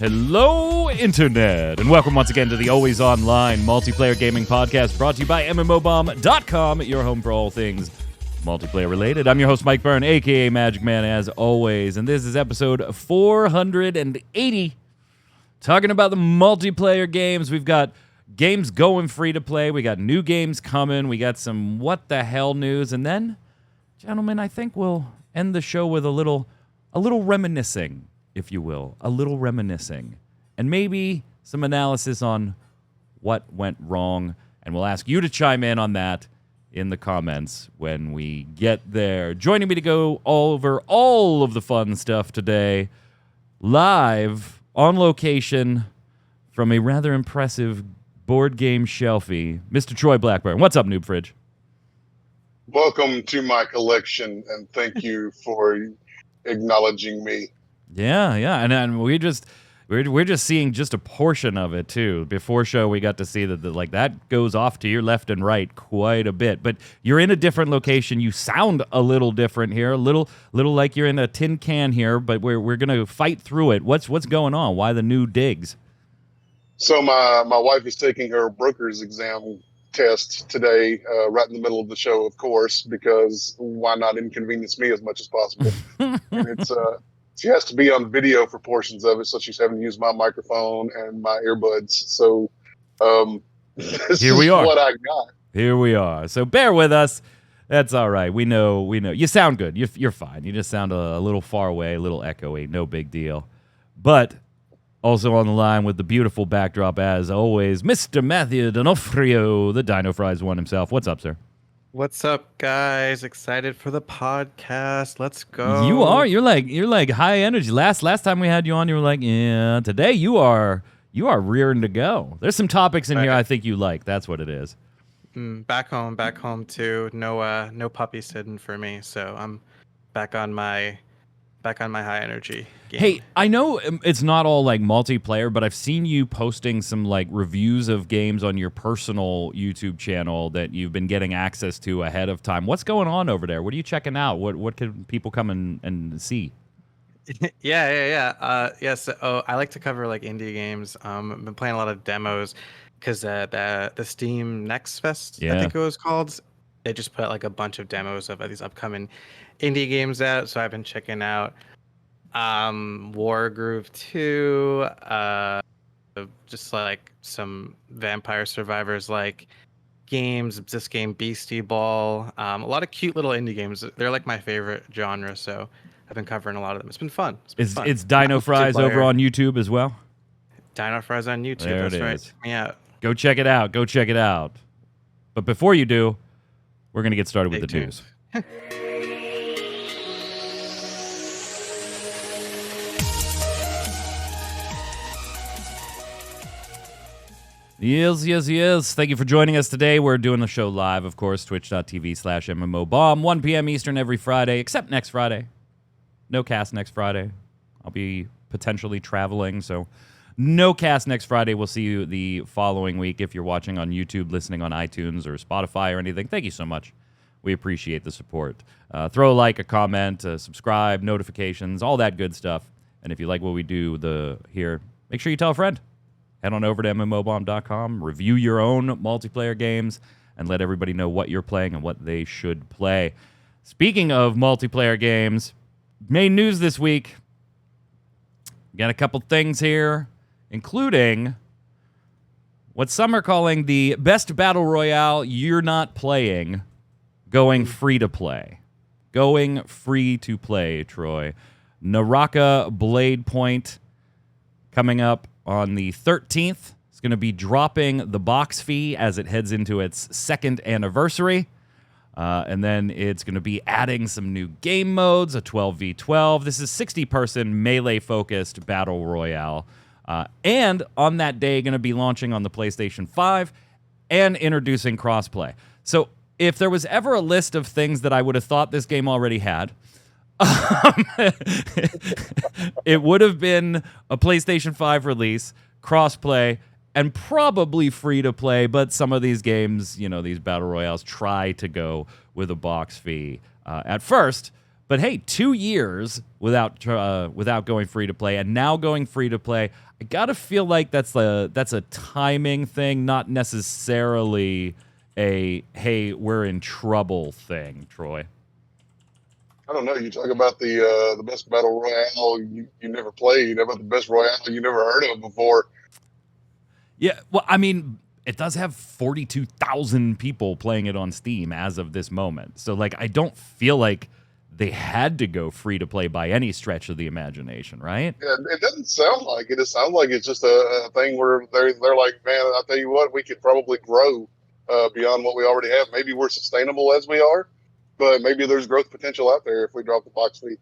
Hello, Internet, and welcome once again to the Always Online Multiplayer Gaming Podcast brought to you by MMOBomb.com, your home for all things multiplayer related. I'm your host, Mike Byrne, a.k.a. magicman, as always, and this is episode 480, talking about the multiplayer games. We've got games going free to play, we got new games coming, we got some what the hell news, and then, gentlemen, I think we'll end the show with a little reminiscing, if you will, a little reminiscing, and maybe some analysis on what went wrong, and we'll ask you to chime in on that in the comments when we get there. Joining me to go over all of the fun stuff today, live on location from a rather impressive board game shelfie, Mr. Troy Blackburn. What's up, Noob Fridge? Welcome to my collection, and thank you for acknowledging me. Yeah, and we're just seeing just a portion of it too. Before show, we got to see that that goes off to your left and right quite a bit. But you're in a different location. You sound a little different here, a little like you're in a tin can here. But we're gonna fight through it. What's going on? Why the new digs? So my wife is taking her broker's exam test today, right in the middle of the show, of course, because why not inconvenience me as much as possible? And it's she has to be on video for portions of it, so she's having to use my microphone and my earbuds. So this Here we is are. what I got. Here we are. So bear with us. That's all right. We know. You sound good. You're fine. You just sound a little far away, a little echoey. No big deal. But also on the line with the beautiful backdrop, as always, Mr. Matthew D'Onofrio, the Dino Fries one himself. What's up, sir? What's up, guys? Excited for the podcast. Let's go. You are. You're like high energy. Last time we had you on, you were like, yeah. Today you are rearing to go. There's some topics in here I think you like. That's what it is. Back home too. No puppy sitting for me, so I'm back on my high energy game. Hey, I know it's not all like multiplayer, but I've seen you posting some like reviews of games on your personal YouTube channel that you've been getting access to ahead of time. What's going on over there? What are you checking out? What can people come and see? Yeah. So I like to cover like indie games. I've been playing a lot of demos because the Steam Next Fest, I think it was called. They just put like a bunch of demos of these upcoming indie games out, so I've been checking out Wargroove 2, just like some Vampire Survivors like games, this game Beastie Ball, a lot of cute little indie games. They're like my favorite genre, so I've been covering a lot of them. It's been fun. It's Dino Fries over on YouTube as well? Dino Fries on YouTube, there that's right. is. Check me out. Go check it out. But before you do, we're going to get started with the news. Yes. Thank you for joining us today. We're doing the show live, of course, twitch.tv/MMOBomb, 1 p.m. Eastern every Friday, except next Friday. No cast next Friday. I'll be potentially traveling, so no cast next Friday. We'll see you the following week. If you're watching on YouTube, listening on iTunes or Spotify or anything, thank you so much. We appreciate the support. Throw a like, a comment, subscribe, notifications, all that good stuff. And if you like what we do here, make sure you tell a friend. Head on over to MMOBomb.com, review your own multiplayer games, and let everybody know what you're playing and what they should play. Speaking of multiplayer games, main news this week. Got a couple things here, including what some are calling the best battle royale you're not playing going free to play. Going free to play, Troy. NARAKA Bladepoint coming up on the 13th. It's going to be dropping the box fee as it heads into its second anniversary. And then it's going to be adding some new game modes, a 12v12. This is 60-person melee-focused battle royale. And on that day, going to be launching on the PlayStation 5 and introducing crossplay. So if there was ever a list of things that I would have thought this game already had, it would have been a PlayStation 5 release, crossplay, and probably free to play, but some of these games, these battle royales try to go with a box fee at first. But hey, 2 years without going free to play, and now going free to play. I gotta feel like that's a timing thing, not necessarily a hey, we're in trouble thing, Troy. I don't know. You talk about the best battle royale you never played, about the best royale you never heard of before. Yeah, well, I mean, it does have 42,000 people playing it on Steam as of this moment. So, like, I don't feel like they had to go free to play by any stretch of the imagination, right? Yeah, it doesn't sound like it. It sounds like it's just a thing where they're like, man, I'll tell you what, we could probably grow beyond what we already have. Maybe we're sustainable as we are, but maybe there's growth potential out there if we drop the box fee.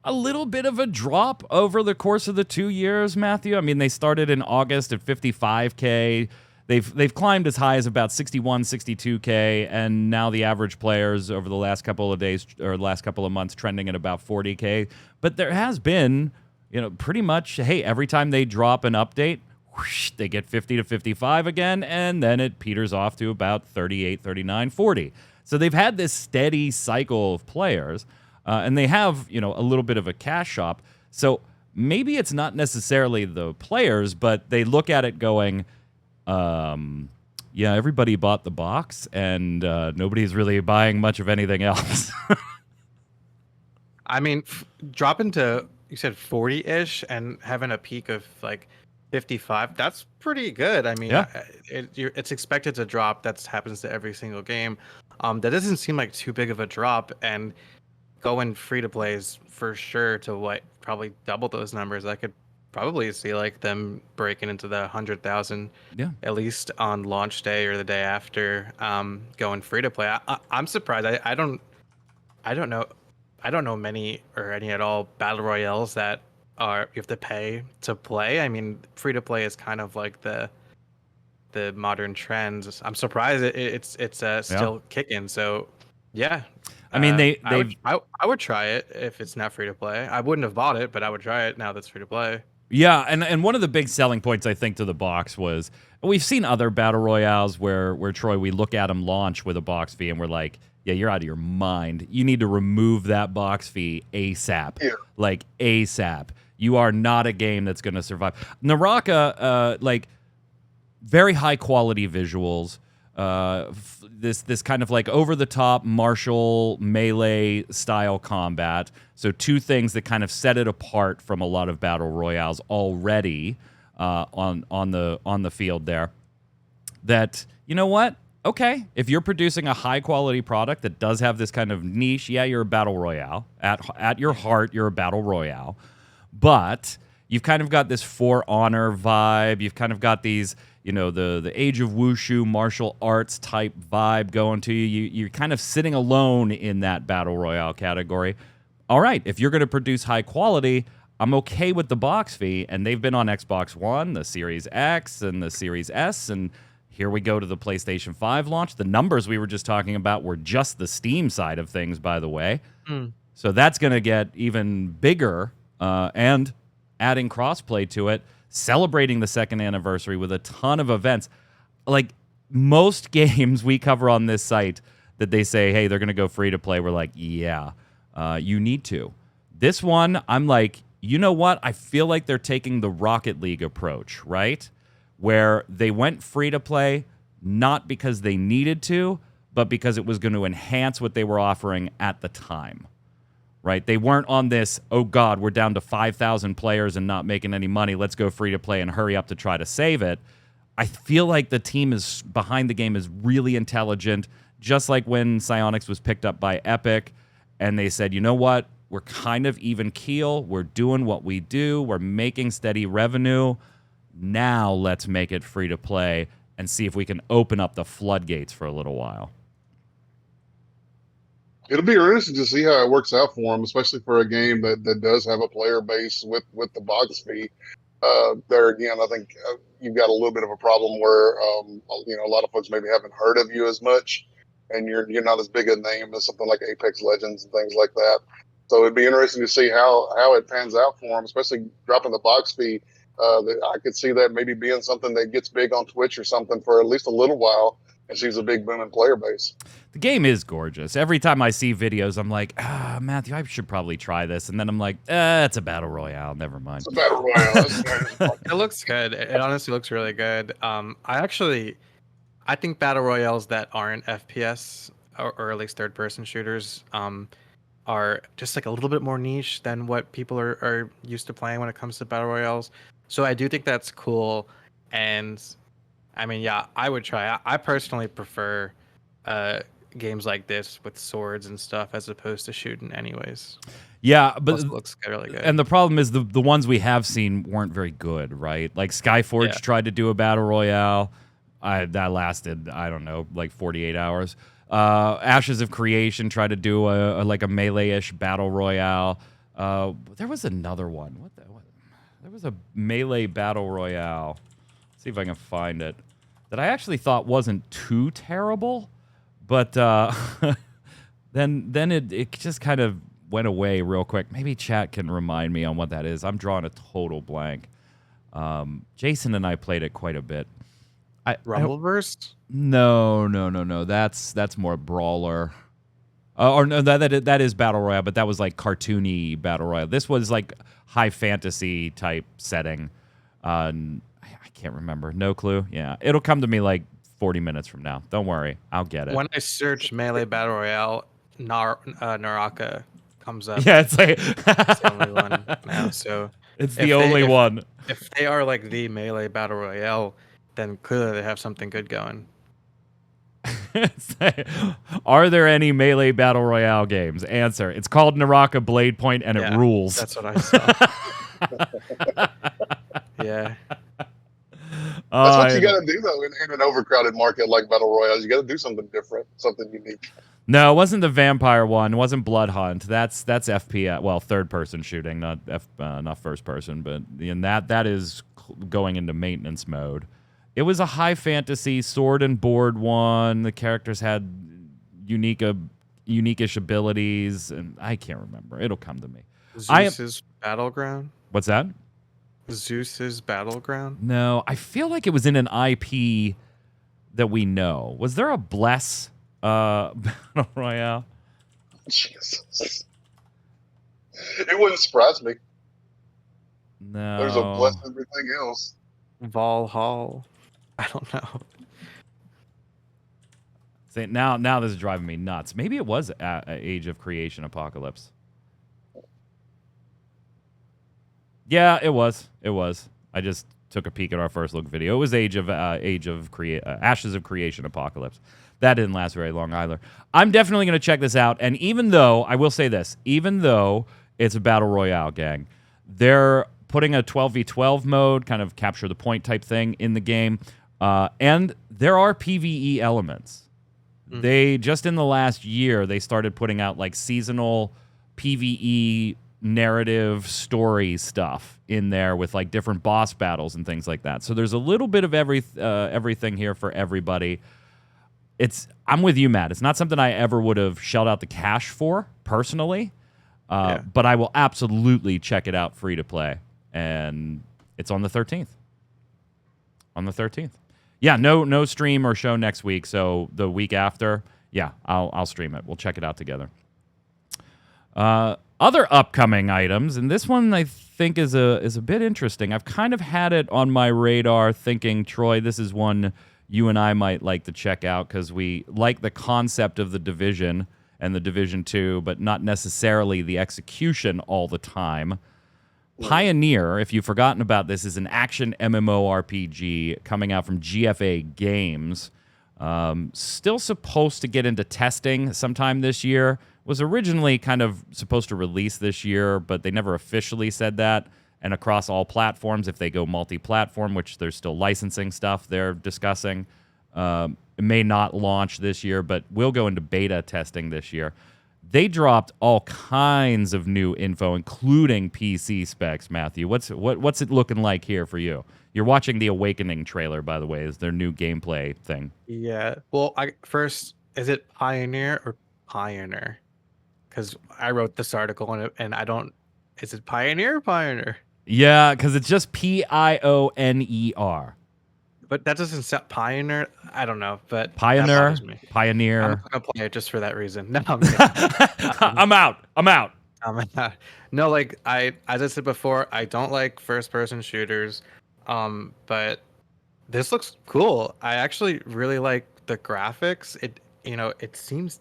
A little bit of a drop over the course of the 2 years, Matthew. I mean, they started in August at 55K. They've climbed as high as about 61, 62K, and now the average players over the last couple of days or last couple of months trending at about 40K. But there has been, pretty much, hey, every time they drop an update, whoosh, they get 50 to 55 again, and then it peters off to about 38, 39, 40. So they've had this steady cycle of players, and they have, a little bit of a cash shop. So maybe it's not necessarily the players, but they look at it going, yeah, everybody bought the box, and nobody's really buying much of anything else. I mean, dropping to, you said 40-ish and having a peak of like 55, that's pretty good. I mean, Yeah. It's expected to drop. That happens to every single game. That doesn't seem like too big of a drop, and going free to play is for sure to probably double those numbers. I could probably see like them breaking into the 100,000 at least on launch day or the day after, going free to play. I'm surprised. I don't know many or any at all battle royales that you have to pay to play. I mean, free to play is kind of like the modern trends. I'm surprised it's still kicking. So yeah, I mean, I would try it if it's not free to play. I wouldn't have bought it, but I would try it now that's free to play. Yeah, and one of the big selling points, I think, to the box was, we've seen other battle royales where Troy, we look at them launch with a box fee and we're like, yeah, you're out of your mind. You need to remove that box fee ASAP. Yeah. Like ASAP. You are not a game that's going to survive. NARAKA, very high quality visuals. This kind of like over the top martial melee style combat. So two things that kind of set it apart from a lot of battle royales already on the field there. That, you know what? Okay, if you're producing a high quality product that does have this kind of niche, yeah, you're a battle royale. At your heart, you're a battle royale. But you've kind of got this For Honor vibe. You've kind of got these, the Age of Wushu martial arts type vibe going to you. You're kind of sitting alone in that battle royale category. All right, if you're going to produce high quality, I'm okay with the box fee. And they've been on Xbox One, the Series X, and the Series S, and here we go to the PlayStation 5 launch. The numbers we were just talking about were just the Steam side of things, by the way. So that's going to get even bigger, and adding crossplay to it, celebrating the second anniversary with a ton of events. Like most games we cover on this site that they say, hey, they're going to go free to play, we're like, yeah, you need to. This one, I'm like, you know what? I feel like they're taking the Rocket League approach, right? Where they went free to play, not because they needed to, but because it was going to enhance what they were offering at the time, right? They weren't on this, oh God, we're down to 5,000 players and not making any money. Let's go free to play and hurry up to try to save it. I feel like the team is behind the game is really intelligent, just like when Psyonix was picked up by Epic and they said, you know what? We're kind of even keel. We're doing what we do. We're making steady revenue. Now let's make it free to play and see if we can open up the floodgates for a little while. It'll be interesting to see how it works out for them, especially for a game that does have a player base with the box fee. There again, I think you've got a little bit of a problem where a lot of folks maybe haven't heard of you as much, and you're not as big a name as something like Apex Legends and things like that. So it'd be interesting to see how it pans out for them, especially dropping the box fee. I could see that maybe being something that gets big on Twitch or something for at least a little while, and she's a big booming player base. The game is gorgeous. Every time I see videos, I'm like, Matthew, I should probably try this. And then I'm like, it's a battle royale. Never mind. It's a battle royale. It looks good. It honestly looks really good. I think battle royales that aren't FPS or at least third-person shooters are just like a little bit more niche than what people are used to playing when it comes to battle royales. So I do think that's cool. And I mean, yeah, I would try. I personally prefer games like this with swords and stuff as opposed to shooting anyways. Yeah, but Plus it looks really good. And the problem is the ones we have seen weren't very good, right? Like Skyforge tried to do a battle royale. That lasted, I don't know, like 48 hours. Ashes of Creation tried to do a melee-ish battle royale. There was another one. What? There was a melee battle royale. Let's see if I can find it. That I actually thought wasn't too terrible, but then it just kind of went away real quick. Maybe chat can remind me on what that is. I'm drawing a total blank. Jason and I played it quite a bit. Rumbleverse? No. That's more brawler. Or no, that is battle royale, but that was like cartoony battle royale. This was like high fantasy type setting. I can't remember. No clue. Yeah, it'll come to me like 40 minutes from now. Don't worry, I'll get it. When I search melee battle royale, NARAKA comes up. Yeah, it's like it's the only one now. So it's the only one. If they are like the melee battle royale, then clearly they have something good going. Are there any melee battle royale games? Answer: it's called NARAKA Bladepoint, and it rules. That's what I saw. Yeah. That's what you got to do, though, in an overcrowded market like battle royales. You got to do something different, something unique. No, it wasn't the vampire one. It wasn't Blood Hunt. That's FPS. Well, third-person shooting, not first-person. But that is going into maintenance mode. It was a high-fantasy sword and board one. The characters had unique-ish abilities, and I can't remember. It'll come to me. Zeus's Battleground? What's that? Zeus's Battleground? No, I feel like it was in an IP that we know. Was there a Bless battle royale? Jesus. It wouldn't surprise me. No. There's a Bless everything else. Valhalla. I don't know. See, now this is driving me nuts. Maybe it was Age of Creation Apocalypse. Yeah, it was. It was. I just took a peek at our first look video. It was Ashes of Creation Apocalypse. That didn't last very long either. I'm definitely going to check this out. And even though, I will say this, even though it's a battle royale, gang, they're putting a 12v12 mode, kind of capture the point type thing in the game. And there are PvE elements. They, just in the last year, they started putting out like seasonal PvE narrative story stuff in there with like different boss battles and things like that. So there's a little bit of everything here for everybody. I'm with you, Matt. It's not something I ever would have shelled out the cash for personally, but I will absolutely check it out free to play. And it's on the 13th. On the 13th. Yeah, no stream or show next week. So the week after, yeah, I'll stream it. We'll check it out together. Other upcoming items, and this one I think is a bit interesting. I've kind of had it on my radar thinking, Troy, this is one you and I might like to check out because we like the concept of the Division and the Division 2, but not necessarily the execution all the time. Pioneer, if you've forgotten about this, is an action MMORPG coming out from GFA Games. Still supposed to get into testing sometime this year. Was originally kind of supposed to release this year, but they never officially said that. And across all platforms, if they go multi-platform, which there's still licensing stuff they're discussing, it may not launch this year, but will go into beta testing this year. They dropped all kinds of new info, including PC specs, Matthew. What's it looking like here for you? You're watching the Awakening trailer, by the way, is their new gameplay thing. Yeah. Well, first, is it Pioneer or Pioneer? Because I wrote this article and I don't. Is it Pioneer or Pioneer? Yeah, because it's just Pioneer. but that doesn't sound Pioneer. I don't know, but that Pioneer, bothers me. I'm Pioneer. not gonna play it just for that reason. No, I'm kidding. I'm out. Um, no, like as I said before, I don't like first-person shooters, but this looks cool. I actually really like the graphics. It seems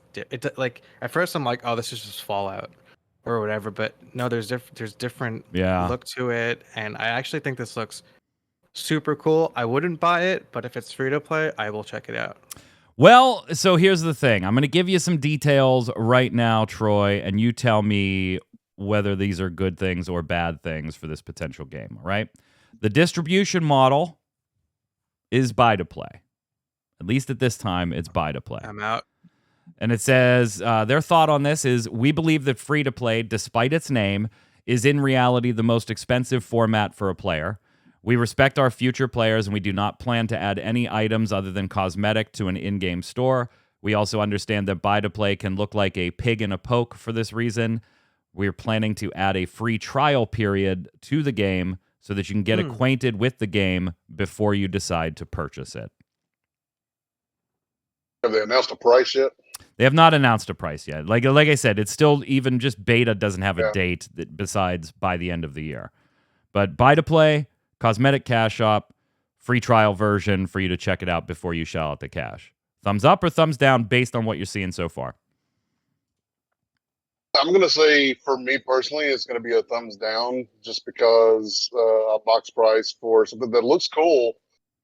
like at first I'm like, oh, this is just Fallout or whatever, but no, there's different Yeah. look to it, and I actually think this looks super cool. I wouldn't buy it, but if it's free to play, I will check it out. Well, so here's the thing. I'm going to give you some details right now, Troy, and you tell me whether these are good things or bad things for this potential game, all right? The distribution model is buy to play. At least at this time, it's buy to play. I'm out. And it says, their thought on this is, we believe that free to play, despite its name, is in reality the most expensive format for a player. We respect our future players, and we do not plan to add any items other than cosmetic to an in-game store. We also understand that buy-to-play can look like a pig in a poke for this reason. We're planning to add a free trial period to the game so that you can get acquainted with the game before you decide to purchase it. Have they announced a price yet? They have not announced a price yet. Like I said, it's still even just beta doesn't have a Yeah. date besides by the end of the year. But buy-to-play, cosmetic cash shop, free trial version for you to check it out before you shell out the cash. Thumbs up or thumbs down based on what you're seeing so far? I'm going to say, for me personally, it's going to be a thumbs down, just because a box price for something that looks cool,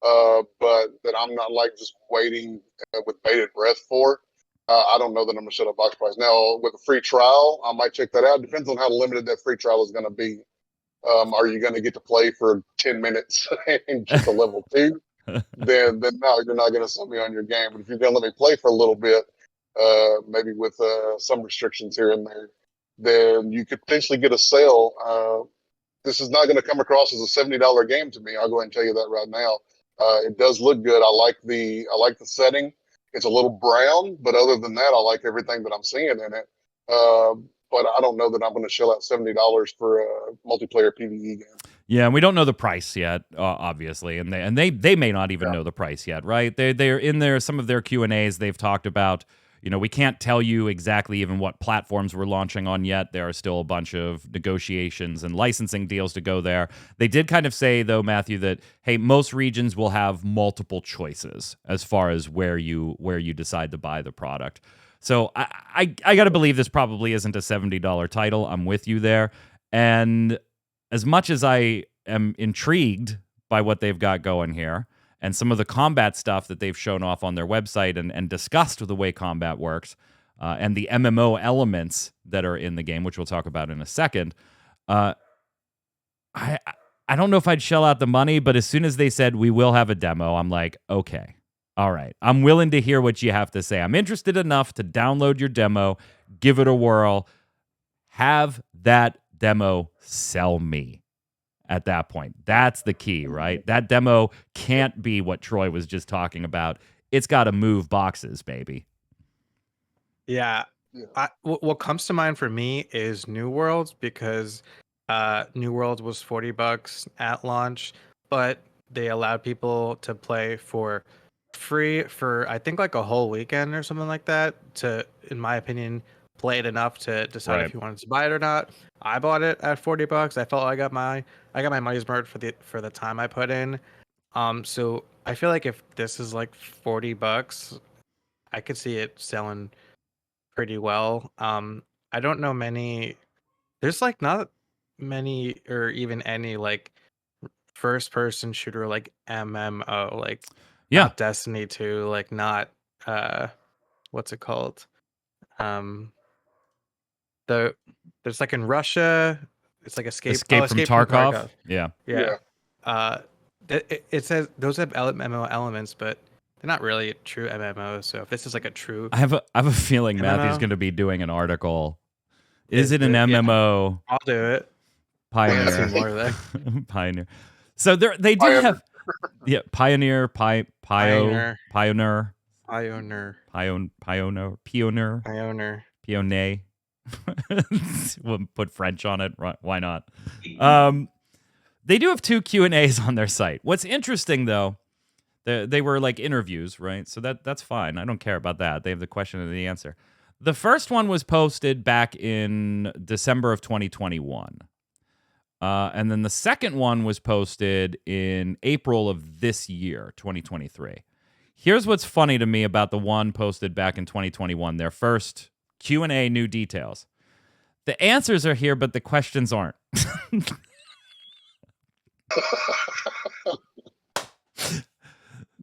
but that I'm not like just waiting with bated breath for. I don't know that I'm going to shut up box price. Now, with a free trial, I might check that out. Depends on how limited that free trial is going to be. Are you going to get to play for 10 minutes and get to level 2? Then no, you're not going to sell me on your game. But if you're going to let me play for a little bit, maybe with some restrictions here and there, then you could potentially get a sale. This is not going to come across as a $70 game to me. I'll go ahead and tell you that right now. It does look good. I like the setting. It's a little brown, but other than that, I like everything that I'm seeing in it. But I don't know that I'm going to shell out $70 for a multiplayer PvE game. Yeah, and we don't know the price yet, obviously, and they may not even know the price yet, right? They're in there. Some of their Q&As they've talked about. We can't tell you exactly even what platforms we're launching on yet. There are still a bunch of negotiations and licensing deals to go there. They did kind of say, though, Matthew, that, hey, most regions will have multiple choices as far as where you decide to buy the product. So I got to believe this probably isn't a $70 title. I'm with you there. And as much as I am intrigued by what they've got going here, and some of the combat stuff that they've shown off on their website and discussed the way combat works, and the MMO elements that are in the game, which we'll talk about in a second, I don't know if I'd shell out the money, but as soon as they said we will have a demo, I'm like, okay, all right. I'm willing to hear what you have to say. I'm interested enough to download your demo, give it a whirl, have that demo sell me. At that point, that's the key, right? That demo can't be what Troy was just talking about. It's got to move boxes, baby. Yeah. What comes to mind for me is New Worlds, because New Worlds was $40 at launch, but they allowed people to play for free for, I think, like a whole weekend or something like that, to, in my opinion, play it enough to decide if you wanted to buy it or not. I bought it at $40. I felt I got my money's worth for the time I put in. So I feel like if this is like $40, I could see it selling pretty well. I don't know many. There's like not many or even any like first person shooter like MMO, like not Destiny 2, like not what's it called? There's like in Russia, it's like Escape from Tarkov. Yeah. It says those have MMO elements, but they're not really a true MMO. So if this is like a true, I have a feeling MMO? Matthew's going to be doing an article. Is it an MMO? Yeah. I'll do it. Pioneer. More of that. Pioneer. So they do have Pioneer, Pioneer. We'll put French on it. Why not? They do have 2 Q&As on their site. What's interesting, though, They were like interviews, right? So that's fine. I don't care about that. They have the question and the answer. The first one was posted back in December of 2021. And then the second one was posted in April of this year, 2023. Here's what's funny to me about the one posted back in 2021, their first Q&A new details. The answers are here, but the questions aren't.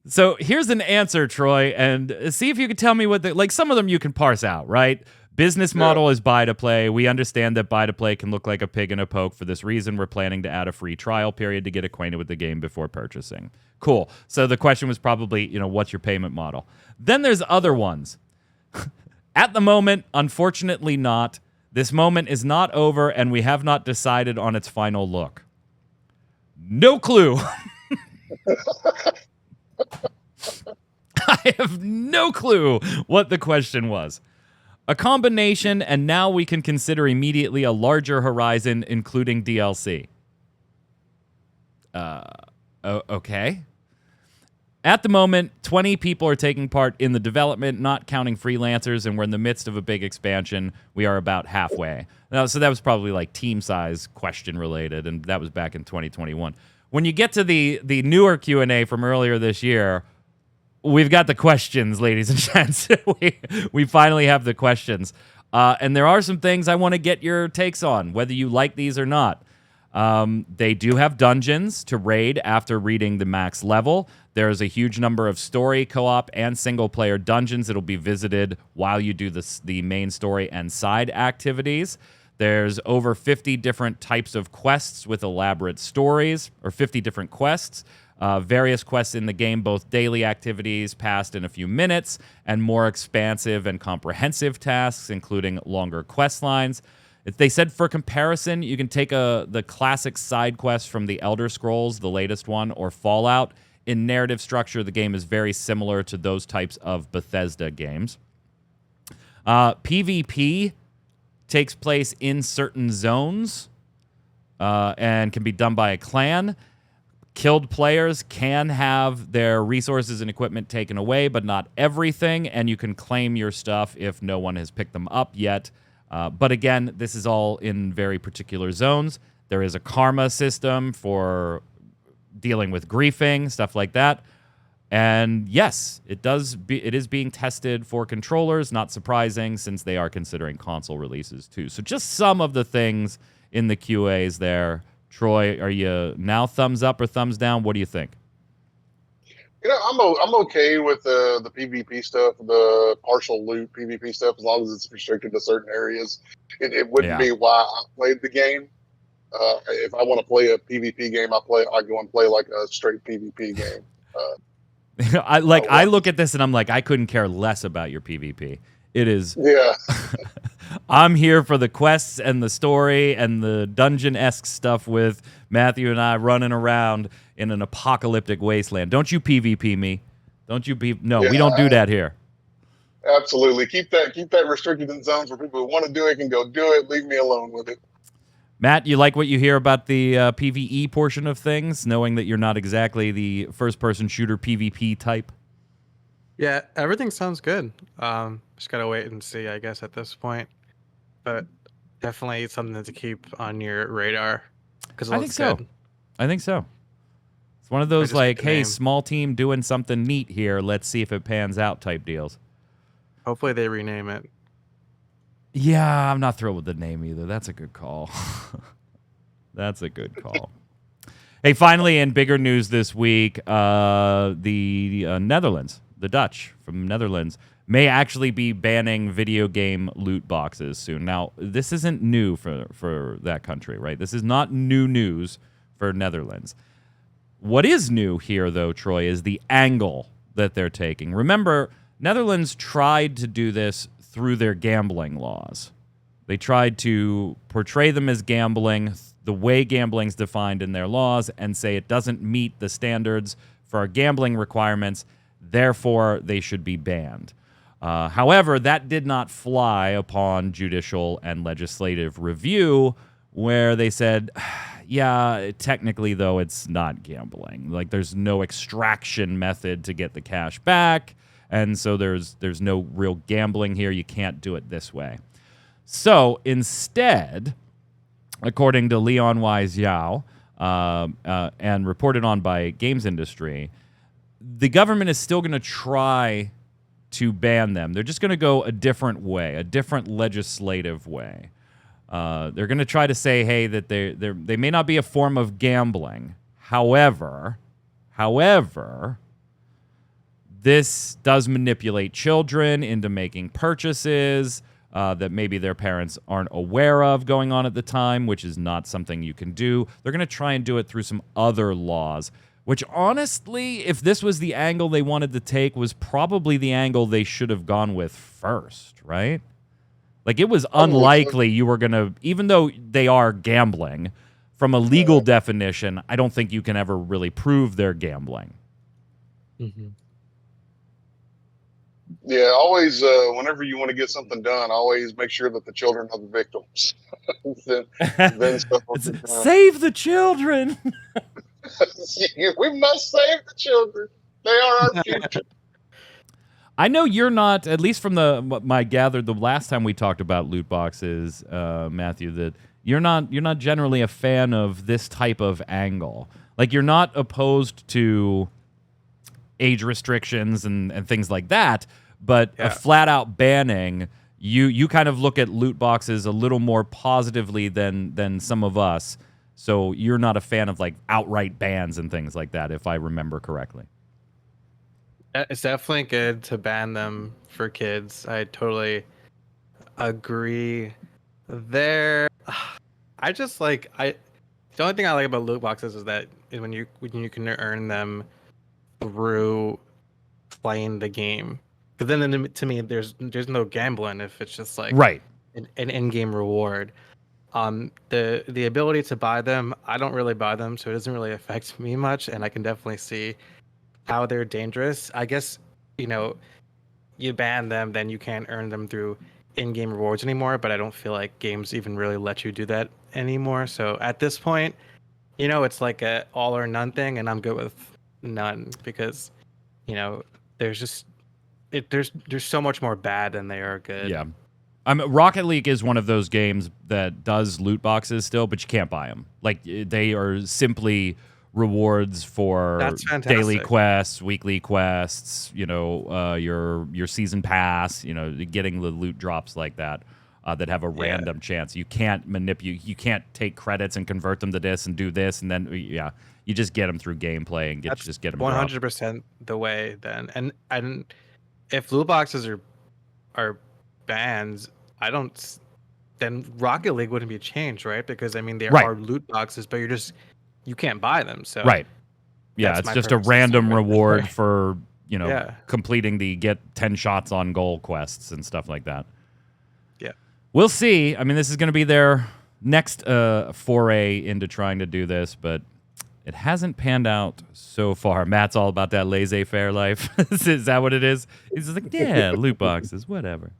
So here's an answer, Troy, and see if you can tell me what some of them you can parse out, right? Business model is buy to play. We understand that buy to play can look like a pig in a poke. For this reason, we're planning to add a free trial period to get acquainted with the game before purchasing. Cool. So the question was probably, what's your payment model? Then there's other ones. At the moment, unfortunately not. This moment is not over, and we have not decided on its final look. No clue. I have no clue what the question was. A combination, and now we can consider immediately a larger horizon, including DLC. Okay. At the moment, 20 people are taking part in the development, not counting freelancers, and we're in the midst of a big expansion. We are about halfway. So that was probably like team size question related, and that was back in 2021. When you get to the newer Q&A from earlier this year, we've got the questions, ladies and gents. we finally have the questions. And there are some things I want to get your takes on, whether you like these or not. They do have dungeons to raid after reading the max level. There's a huge number of story, co-op, and single-player dungeons that'll be visited while you do the main story and side activities. There's over 50 different types of quests with elaborate stories, or 50 different quests. Various quests in the game, both daily activities passed in a few minutes, and more expansive and comprehensive tasks, including longer quest lines. They said for comparison, you can take the classic side quest from the Elder Scrolls, the latest one, or Fallout. In narrative structure, the game is very similar to those types of Bethesda games. PvP takes place in certain zones and can be done by a clan. Killed players can have their resources and equipment taken away, but not everything, and you can claim your stuff if no one has picked them up yet. But again, this is all in very particular zones. There is a karma system for dealing with griefing, stuff like that. And yes, it is being tested for controllers, not surprising since they are considering console releases too. So just some of the things in the QAs there. Troy, are you now thumbs up or thumbs down? What do you think? I'm okay with the PvP stuff, the partial loot PvP stuff, as long as it's restricted to certain areas. It wouldn't be why I played the game. If I want to play a PvP game, I go and play like a straight PvP game. I look at this and I'm like, I couldn't care less about your PvP. It is. Yeah. I'm here for the quests and the story and the dungeon-esque stuff with Matthew and I running around in an apocalyptic wasteland. Don't you PvP me? Don't you No, we don't do that here. Absolutely. Keep that restricted in zones where people who want to do it can go do it. Leave me alone with it. Matt, you like what you hear about the PvE portion of things, knowing that you're not exactly the first-person shooter PvP type? Yeah, everything sounds good. Just gotta wait and see, I guess, at this point. But definitely something to keep on your radar. I think so. I think so. It's one of those like, hey, name. small team doing something neat here. Let's see if it pans out type deals. Hopefully they rename it. Yeah, I'm not thrilled with the name either. That's a good call. That's a good call. Hey, finally, in bigger news this week, the Netherlands, the Dutch from Netherlands, may actually be banning video game loot boxes soon. Now, this isn't new for that country, right? This is not new news for Netherlands. What is new here, though, Troy, is the angle that they're taking. Remember, Netherlands tried to do this through their gambling laws. They tried to portray them as gambling the way gambling's defined in their laws and say it doesn't meet the standards for our gambling requirements, therefore they should be banned. However, that did not fly upon judicial and legislative review, where they said, yeah, technically though, it's not gambling. Like there's no extraction method to get the cash back, and so there's no real gambling here. You can't do it this way. So instead, according to Leon Wise Yao, and reported on by Games Industry, the government is still going to try to ban them. They're just going to go a different way, a different legislative way. They're going to try to say, hey, that they may not be a form of gambling. However, this does manipulate children into making purchases that maybe their parents aren't aware of going on at the time, which is not something you can do. They're going to try and do it through some other laws, which honestly, if this was the angle they wanted to take, was probably the angle they should have gone with first, right? Like, it was unlikely you were going to, even though they are gambling, from a legal definition, I don't think you can ever really prove they're gambling. Mm-hmm. Yeah, always, whenever you want to get something done, always make sure that the children are the victims. then stuff will be done. Save the children! We must save the children. They are our future. I know you're not, at least from my gathered the last time we talked about loot boxes, Matthew, that you're not generally a fan of this type of angle. Like, you're not opposed to age restrictions and things like that, but a flat out banning, you kind of look at loot boxes a little more positively than some of us. So you're not a fan of like outright bans and things like that, if I remember correctly. It's definitely good to ban them for kids. I totally agree there. I just like the only thing I like about loot boxes is that when you can earn them through playing the game. But then to me, there's no gambling if it's just like an in-game reward. The ability to buy them, I don't really buy them, so it doesn't really affect me much, and I can definitely see how they're dangerous. I guess, you ban them, then you can't earn them through in-game rewards anymore, but I don't feel like games even really let you do that anymore. So at this point, it's like a all or none thing, and I'm good with none because, there's just there's so much more bad than they are good. Yeah. Rocket League is one of those games that does loot boxes still, but you can't buy them. Like, they are simply rewards for daily quests, weekly quests, your season pass, getting the loot drops like that that have a random chance. You can't manipulate, you can't take credits and convert them to this and do this, and then, you just get them through gameplay and just get them 100% the way then. And if loot boxes are banned, then Rocket League wouldn't be changed, right? Because there are loot boxes, but you can't buy them. So yeah, it's just a random reward for completing the get 10 shots on goal quests and stuff like that. Yeah, we'll see. I mean, this is going to be their next foray into trying to do this, but it hasn't panned out so far. Matt's all about that laissez-faire life. Is that what it is? He's just like, yeah, loot boxes, whatever.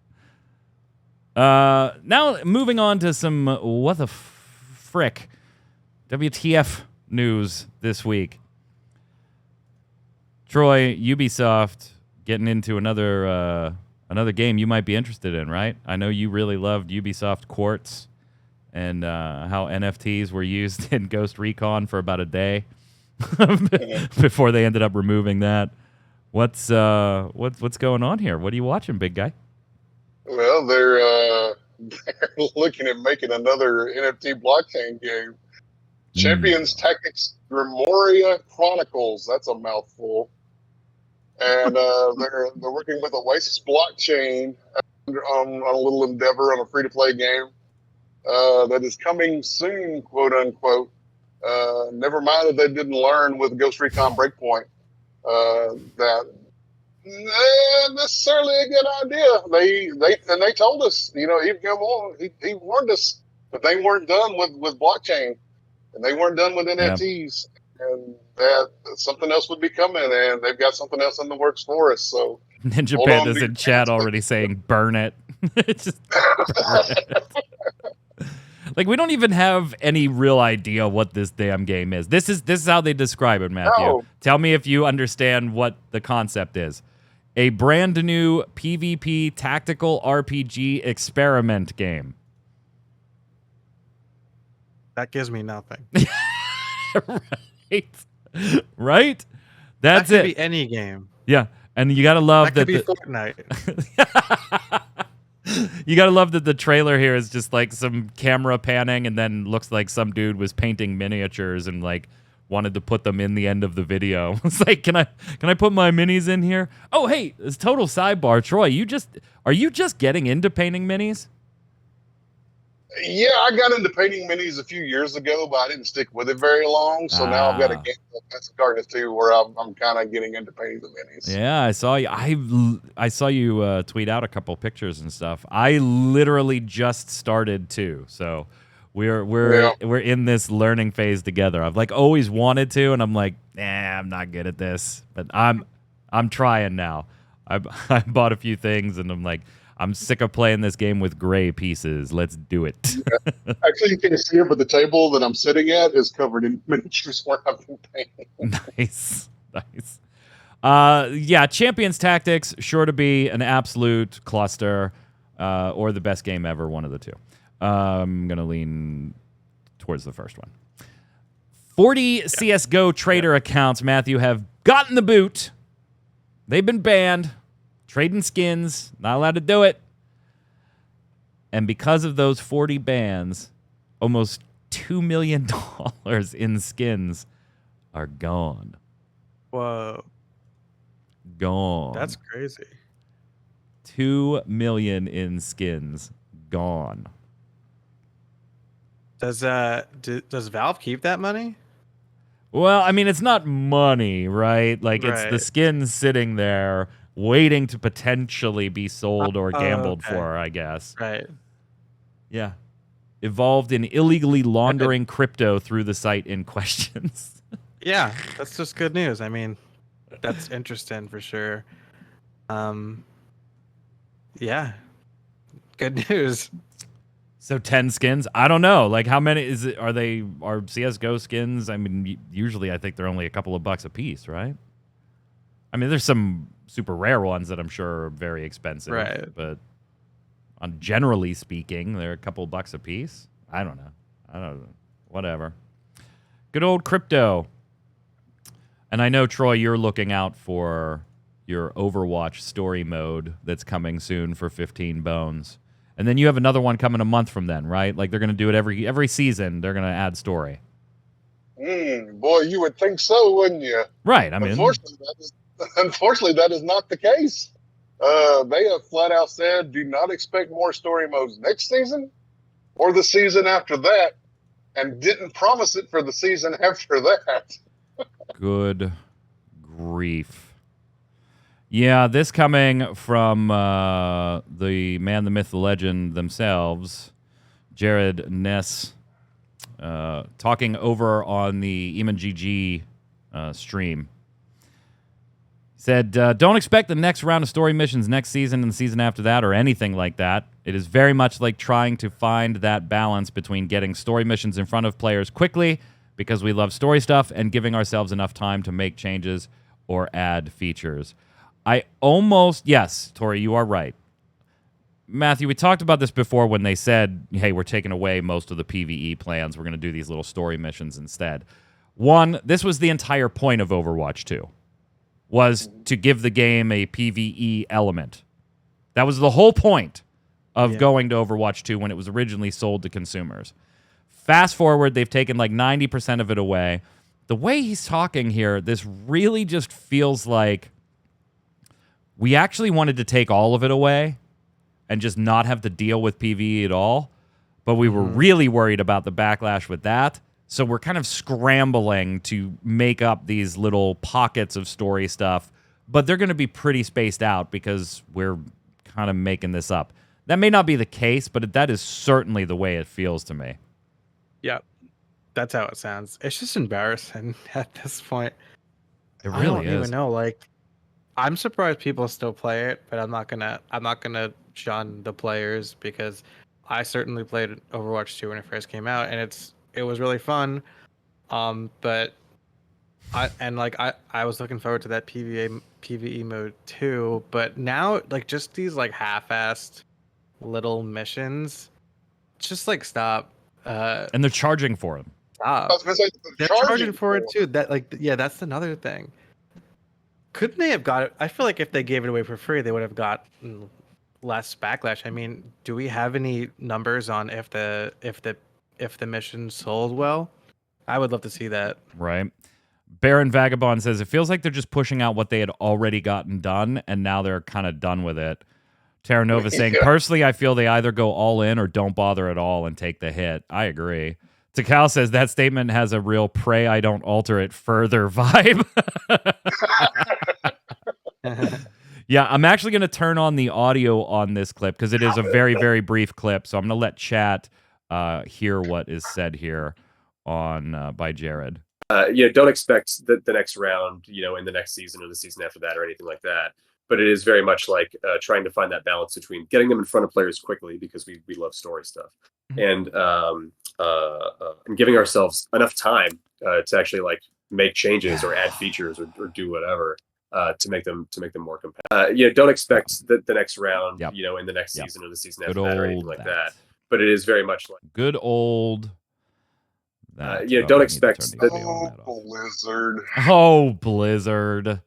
Now, moving on to some what the frick WTF news this week. Troy, Ubisoft getting into another game you might be interested in, right? I know you really loved Ubisoft Quartz and how NFTs were used in Ghost Recon for about a day before they ended up removing that. What's going on here? What are you watching, big guy? Well, they're looking at making another NFT blockchain game. Champions Tactics Grimoria Chronicles. That's a mouthful. And they're working with Oasis Blockchain on a little endeavor on a free-to-play game that is coming soon, quote unquote. Never mind that they didn't learn with Ghost Recon Breakpoint that necessarily a good idea. They told us, he warned us that they weren't done with blockchain and they weren't done with NFTs and that something else would be coming, and they've got something else in the works for us. So Ninja Panda's in chat already saying burn it. Just burn it. Like, we don't even have any real idea what this damn game is. This is how they describe it, Matthew. No. Tell me if you understand what the concept is. A brand new PvP tactical RPG experiment game. That gives me nothing. Right? Right? That's that could it. be any game. Yeah. And you got to love That that. could be Fortnite. You got to love that the trailer here is just like some camera panning and then looks like some dude was painting miniatures and like wanted to put them in the end of the video. It's like, can I put my minis in here? Oh, hey, it's total sidebar. Troy, are you just getting into painting minis? Yeah, I got into painting minis a few years ago, but I didn't stick with it very long. So now I've got a game that's a darkness too, where I'm kind of getting into painting the minis. Yeah, I saw you. I saw you tweet out a couple pictures and stuff. I literally just started too, so we're in this learning phase together. I've like always wanted to, and I'm like, I'm not good at this, but I'm trying now. I bought a few things, and I'm like, I'm sick of playing this game with gray pieces. Let's do it. Actually, you can't see it, but the table that I'm sitting at is covered in miniatures where I've been painting. Nice. Yeah, Champions Tactics, sure to be an absolute cluster, or the best game ever, one of the two. I'm going to lean towards the first one. 40 CSGO trader accounts, Matthew, have gotten the boot. They've been banned. Trading skins, not allowed to do it. And because of those 40 bans, almost $2 million in skins are gone. Whoa. Gone. That's crazy. 2 million in skins gone. Does Valve keep that money? Well, I mean, it's not money, right? Like, it's the skins sitting there waiting to potentially be sold or gambled for, I guess. Right. Yeah. Evolved in illegally laundering crypto through the site in questions. Yeah, that's just good news. I mean, that's interesting for sure. Yeah. Good news. So 10 skins? I don't know. Like, how many is it? Are CSGO skins? I mean, usually I think they're only a couple of bucks a piece, right? I mean, there's some super rare ones that I'm sure are very expensive. Right. But generally speaking, they're a couple bucks a piece. I don't know. Whatever. Good old crypto. And I know, Troy, you're looking out for your Overwatch story mode that's coming soon for 15 bones. And then you have another one coming a month from then, right? Like, they're going to do it every season. They're going to add story. Boy, you would think so, wouldn't you? Right. I mean, unfortunately, that is not the case. They have flat out said, do not expect more story modes next season or the season after that, and didn't promise it for the season after that. Good grief. Yeah, this coming from the man, the myth, the legend themselves, Jared Ness, talking over on the Eamon GG stream. Said, don't expect the next round of story missions next season and the season after that or anything like that. It is very much like trying to find that balance between getting story missions in front of players quickly because we love story stuff and giving ourselves enough time to make changes or add features. Yes, Tori, you are right. Matthew, we talked about this before when they said, hey, we're taking away most of the PvE plans. We're going to do these little story missions instead. One, this was the entire point of Overwatch 2, was to give the game a PvE element. That was the whole point of going to Overwatch 2 when it was originally sold to consumers. Fast forward, they've taken like 90% of it away. The way he's talking here, this really just feels like we actually wanted to take all of it away and just not have to deal with PvE at all, but we were really worried about the backlash with that, so we're kind of scrambling to make up these little pockets of story stuff, but they're going to be pretty spaced out because we're kind of making this up. That may not be the case, but that is certainly the way it feels to me. Yep. That's how it sounds. It's just embarrassing at this point. It really I don't is. even know, like, I'm surprised people still play it, but I'm not gonna shun the players because I certainly played Overwatch 2 when it first came out, and it was really fun. But I was looking forward to that PvE mode too. But now like just these like half-assed little missions, just like stop. And they're charging for them. I Stop. was gonna say They're charging for it too. That like yeah, that's another thing. Couldn't they have got it? I feel like if they gave it away for free, they would have got less backlash. I mean, do we have any numbers on if the mission sold well? I would love to see that. Right. Baron Vagabond says, it feels like they're just pushing out what they had already gotten done, and now they're kind of done with it. Terra Nova saying, personally, I feel they either go all in or don't bother at all and take the hit. I agree. Takal says, that statement has a real pray I don't alter it further vibe. Yeah, I'm actually going to turn on the audio on this clip because it is a very, very brief clip. So I'm going to let chat hear what is said here on by Jared. Don't expect the next round, in the next season or the season after that or anything like that. But it is very much like trying to find that balance between getting them in front of players quickly because we love story stuff, and giving ourselves enough time to actually like make changes or add features or do whatever to make them more competitive. Don't expect the next round, in the next season or the season after that or anything like that. But it is very much like good old. Don't expect Blizzard. Oh, Blizzard.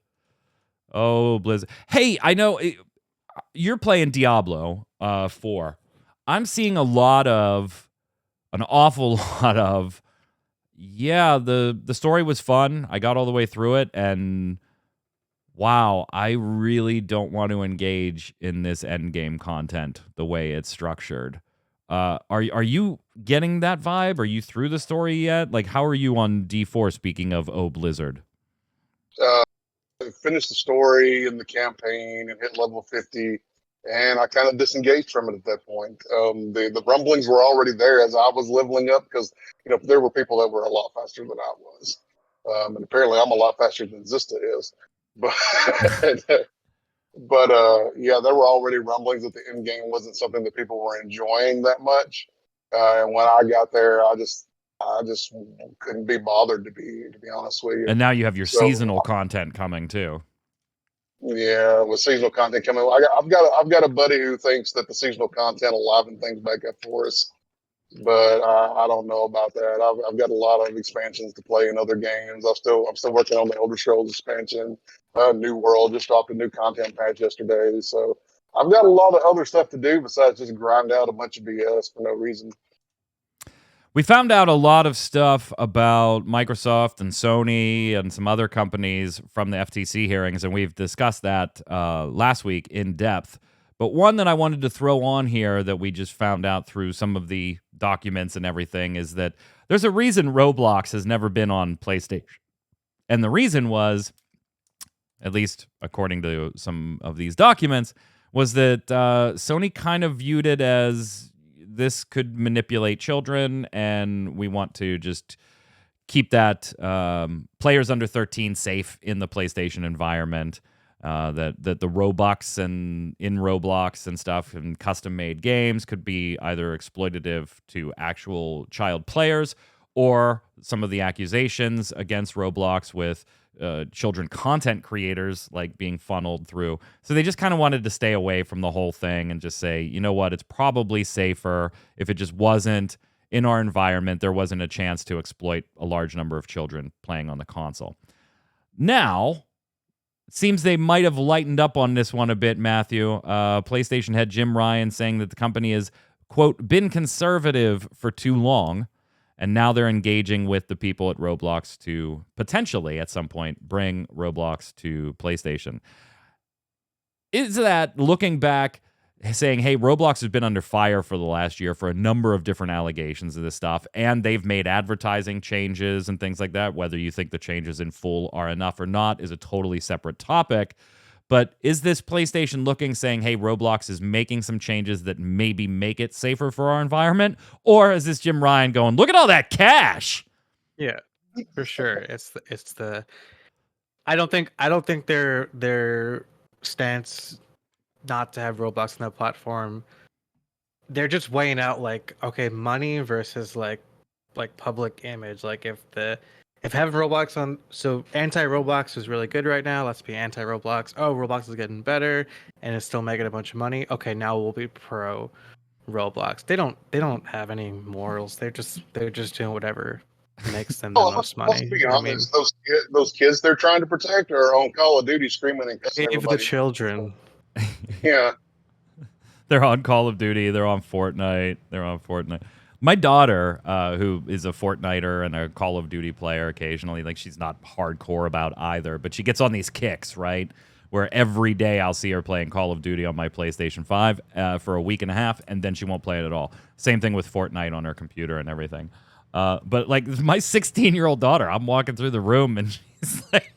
Oh, Blizzard. Hey, I know you're playing Diablo 4. I'm seeing an awful lot of, the story was fun. I got all the way through it, and wow, I really don't want to engage in this endgame content the way it's structured. Are you getting that vibe? Are you through the story yet? Like, how are you on D4, speaking of Blizzard? Finished the story and the campaign and hit level 50, and I kind of disengaged from it at that point. The rumblings were already there as I was leveling up because there were people that were a lot faster than I was, and apparently I'm a lot faster than Zista is. But there were already rumblings that the end game wasn't something that people were enjoying that much, and when I got there, I just couldn't be bothered to be honest with you. And now you have your seasonal content coming too. Yeah, with seasonal content coming, I've got a buddy who thinks that the seasonal content will liven things back up for us, but I don't know about that. I've got a lot of expansions to play in other games. I'm still working on the Elder Scrolls expansion. New World just dropped a new content patch yesterday, so I've got a lot of other stuff to do besides just grind out a bunch of BS for no reason. We found out a lot of stuff about Microsoft and Sony and some other companies from the FTC hearings, and we've discussed that last week in depth. But one that I wanted to throw on here that we just found out through some of the documents and everything is that there's a reason Roblox has never been on PlayStation. And the reason was, at least according to some of these documents, was that Sony kind of viewed it as this could manipulate children, and we want to just keep that players under 13 safe in the PlayStation environment. That the Robux and in Roblox and stuff and custom-made games could be either exploitative to actual child players, or some of the accusations against Roblox with children content creators like being funneled through. So they just kind of wanted to stay away from the whole thing and just say, you know what, it's probably safer if it just wasn't in our environment. There wasn't a chance to exploit a large number of children playing on the console. Now, it seems they might have lightened up on this one a bit, Matthew. PlayStation head Jim Ryan saying that the company has, quote, been conservative for too long. And now they're engaging with the people at Roblox to potentially, at some point, bring Roblox to PlayStation. Is that, looking back, saying, hey, Roblox has been under fire for the last year for a number of different allegations of this stuff, and they've made advertising changes and things like that. Whether you think the changes in full are enough or not is a totally separate topic. But is this PlayStation looking, saying, hey, Roblox is making some changes that maybe make it safer for our environment? Or is this Jim Ryan going, look at all that cash? Yeah, for sure. It's the I don't think their stance not to have Roblox on the platform they're just weighing out like, okay, money versus like public image. Like if having Roblox on, so anti-Roblox is really good right now. Let's be anti-Roblox. Oh, Roblox is getting better and it's still making a bunch of money. Okay, now we'll be pro Roblox. They don't have any morals. They're just doing whatever makes them the most Let's money. be I mean, honest. Those kids they're trying to protect are on Call of Duty screaming and cussing save the everybody. children. Yeah. They're on Call of Duty. They're on Fortnite. My daughter, who is a Fortniter and a Call of Duty player occasionally, like she's not hardcore about either, but she gets on these kicks, right? Where every day I'll see her playing Call of Duty on my PlayStation 5 for a week and a half, and then she won't play it at all. Same thing with Fortnite on her computer and everything. But like my 16-year-old daughter, I'm walking through the room and she's like,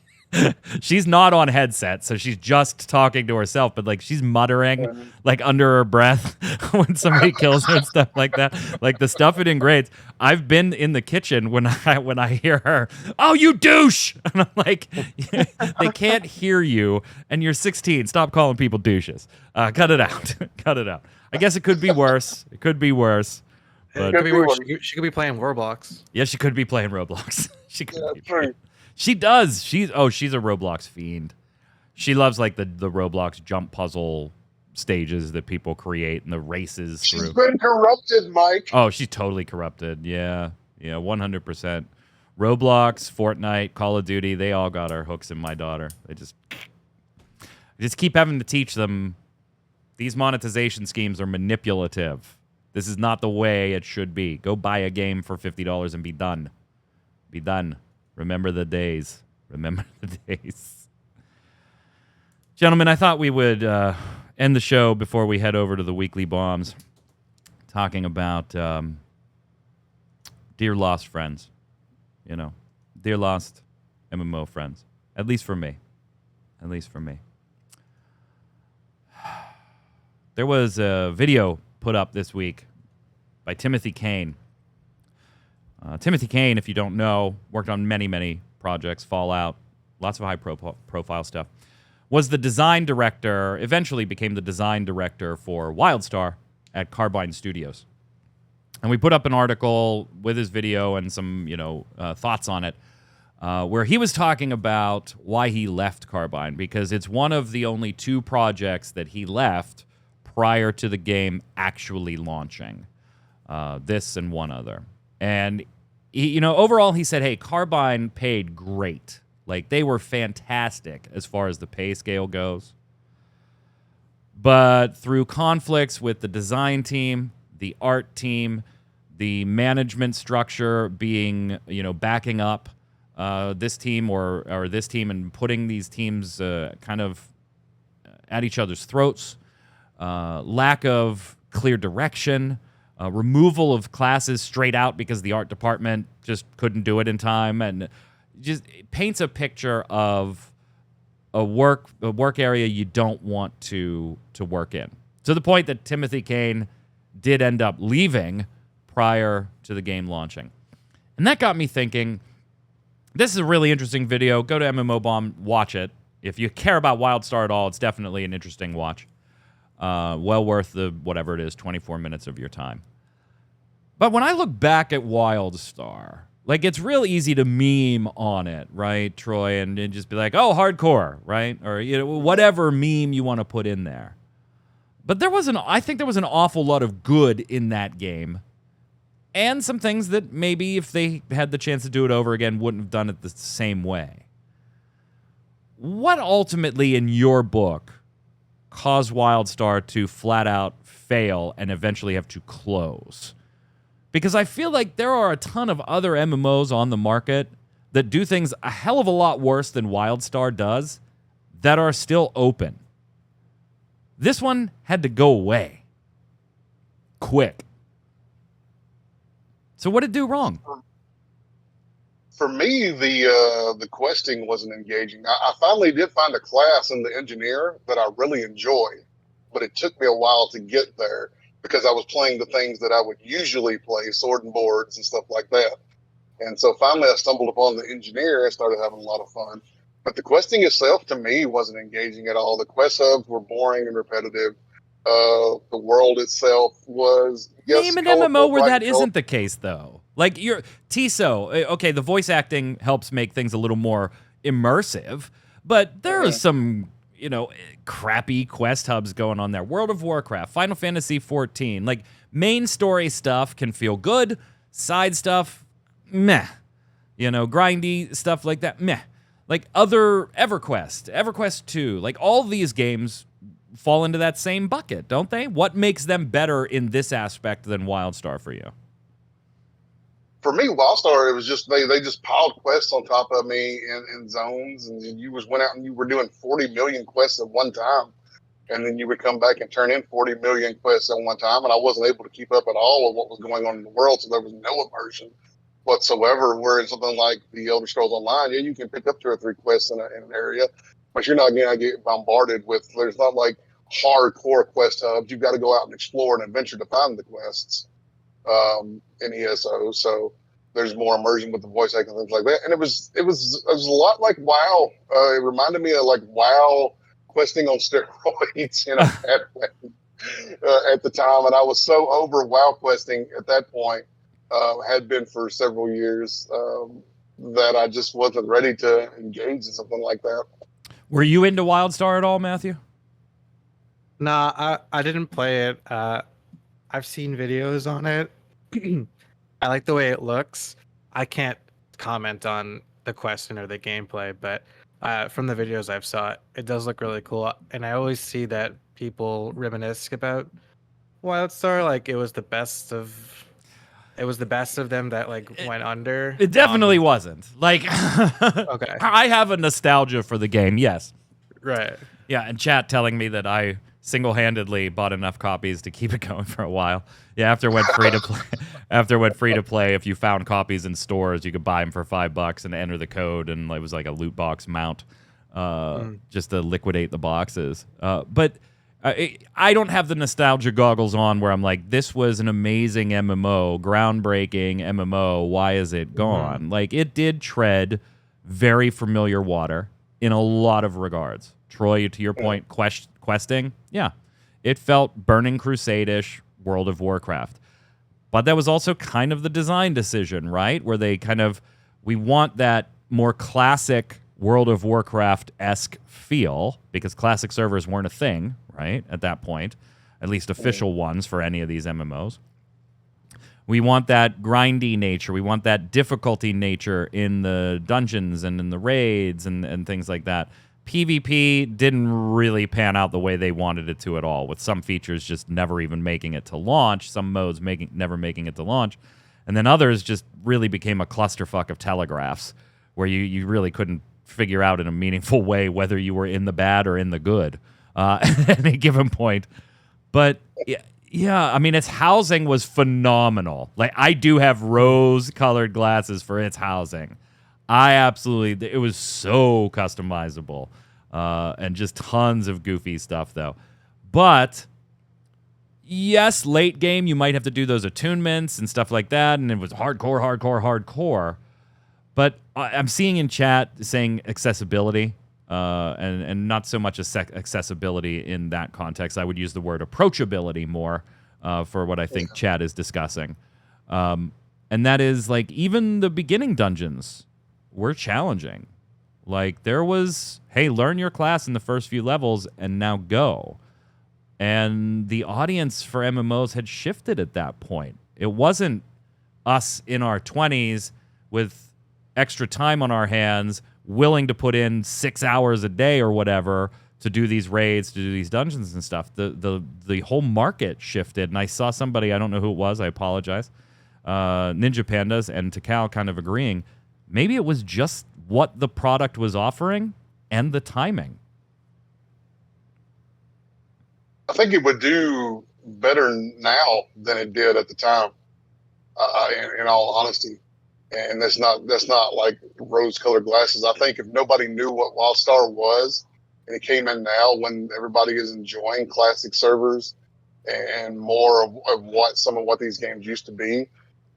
she's not on headset, so she's just talking to herself, but like she's muttering like under her breath when somebody kills her and stuff like that. Like the stuff it engrades. I've been in the kitchen when I hear her, "Oh, you douche!" And I'm like, they can't hear you, and you're 16. Stop calling people douches. Cut it out. Cut it out. I guess it could be worse. It could be worse. But Could be worse. She could be playing Roblox. Yeah, she could be playing Roblox. She could be True. She does. She's a Roblox fiend. She loves like the Roblox jump puzzle stages that people create and the races through. She's been corrupted, Mike. Oh, she's totally corrupted. Yeah, 100%. Roblox, Fortnite, Call of Duty, they all got our hooks in my daughter. They just keep having to teach them these monetization schemes are manipulative. This is not the way it should be. Go buy a game for $50 and be done. Be done. Remember the days. Remember the days. Gentlemen, I thought we would end the show before we head over to the weekly bombs, talking about dear lost friends. You know, dear lost MMO friends. At least for me. At least for me. There was a video put up this week by Timothy Kane. Timothy Kane, if you don't know, worked on many, many projects, Fallout, lots of high-profile stuff. Was the design director, eventually became the design director for WildStar at Carbine Studios. And we put up an article with his video and some, thoughts on it, where he was talking about why he left Carbine, because it's one of the only 2 projects that he left prior to the game actually launching. This and one other. And, overall, he said, hey, Carbine paid great. Like, they were fantastic as far as the pay scale goes. But through conflicts with the design team, the art team, the management structure being, backing up this team or this team and putting these teams kind of at each other's throats, lack of clear direction, removal of classes straight out because the art department just couldn't do it in time, and just paints a picture of a work area you don't want to work in. To the point that Timothy Kane did end up leaving prior to the game launching. And that got me thinking, this is a really interesting video. Go to MMOBomb, watch it. If you care about WildStar at all, it's definitely an interesting watch. Well worth the, whatever it is, 24 minutes of your time. But when I look back at WildStar, like, it's real easy to meme on it, right, Troy? And just be like, oh, hardcore, right? Or, whatever meme you want to put in there. But I think there was an awful lot of good in that game. And some things that maybe if they had the chance to do it over again, wouldn't have done it the same way. What ultimately, in your book, caused WildStar to flat out fail and eventually have to close? Because I feel like there are a ton of other MMOs on the market that do things a hell of a lot worse than WildStar does that are still open. This one had to go away. Quick. So what did it do wrong? For me, the questing wasn't engaging. I finally did find a class in the engineer that I really enjoy, but it took me a while to get there because I was playing the things that I would usually play, sword and boards and stuff like that. And so finally I stumbled upon the engineer and started having a lot of fun. But the questing itself, to me, wasn't engaging at all. The quest hubs were boring and repetitive. The world itself was, yes, Name an colorful, MMO where bright that and colorful. isn't the case, though. Like, you're Tiso. Okay, the voice acting helps make things a little more immersive, but there are some, crappy quest hubs going on there. World of Warcraft, Final Fantasy 14. Like, main story stuff can feel good. Side stuff, meh. Grindy stuff like that, meh. Like, other EverQuest 2. Like, all these games fall into that same bucket, don't they? What makes them better in this aspect than WildStar for you? For me, WildStar, it was just they just piled quests on top of me in zones, and you just went out and you were doing 40 million quests at one time, and then you would come back and turn in 40 million quests at one time, and I wasn't able to keep up at all with what was going on in the world, so there was no immersion whatsoever. Whereas something like the Elder Scrolls Online, yeah, you can pick up 2 or 3 quests in an area, but you're not going to get bombarded with. There's not like hardcore quest hubs. You've got to go out and explore and adventure to find the quests in ESO. So there's more immersion with the voice acting and things like that. And it was a lot like WoW. It reminded me of like WoW questing on steroids in a bad way at the time. And I was so over WoW questing at that point, had been for several years, that I just wasn't ready to engage in something like that. Were you into WildStar at all, Matthew? Nah, I didn't play it. I've seen videos on it. I like the way it looks. I can't comment on the question or the gameplay, but from the videos I've saw, it does look really cool. And I always see that people reminisce about WildStar, like it was the best of them that like went under. It definitely wasn't. Like, okay, I have a nostalgia for the game, yes. right. Yeah, and chat telling me that I single-handedly bought enough copies to keep it going for a while. Yeah, after it went free to play, if you found copies in stores, you could buy them for $5 and enter the code, and it was like a loot box mount, just to liquidate the boxes. But I don't have the nostalgia goggles on where I'm like, this was an amazing MMO, groundbreaking MMO. Why is it gone? Like, it did tread very familiar water in a lot of regards. Troy, to your point, questing, yeah, it felt Burning Crusade-ish, World of Warcraft. But that was also kind of the design decision, right? Where they we want that more classic World of Warcraft-esque feel, because classic servers weren't a thing, right, at that point, at least official ones for any of these MMOs. We want that grindy nature. We want that difficulty nature in the dungeons and in the raids and things like that. PvP didn't really pan out the way they wanted it to at all, with some features just never even making it to launch, some modes never making it to launch, and then others just really became a clusterfuck of telegraphs where you really couldn't figure out in a meaningful way whether you were in the bad or in the good at any given point. But yeah, I mean, its housing was phenomenal. Like, I do have rose-colored glasses for its housing. It was so customizable, and just tons of goofy stuff, though. But, yes, late game, you might have to do those attunements and stuff like that, and it was hardcore. But I'm seeing in chat saying accessibility, and not so much accessibility in that context. I would use the word approachability more for what I think chat is discussing. And that is, like, even the beginning dungeons were challenging. Like, there was, hey, learn your class in the first few levels and now go. And the audience for MMOs had shifted at that point. It wasn't us in our 20s with extra time on our hands, willing to put in 6 hours a day or whatever to do these raids, to do these dungeons and stuff. The whole market shifted, and I saw somebody, I don't know who it was, I apologize, Ninja Pandas and Takal kind of agreeing, maybe it was just what the product was offering and the timing. I think it would do better now than it did at the time, in all honesty. And that's not like rose-colored glasses. I think if nobody knew what WildStar was, and it came in now when everybody is enjoying classic servers and more of what these games used to be,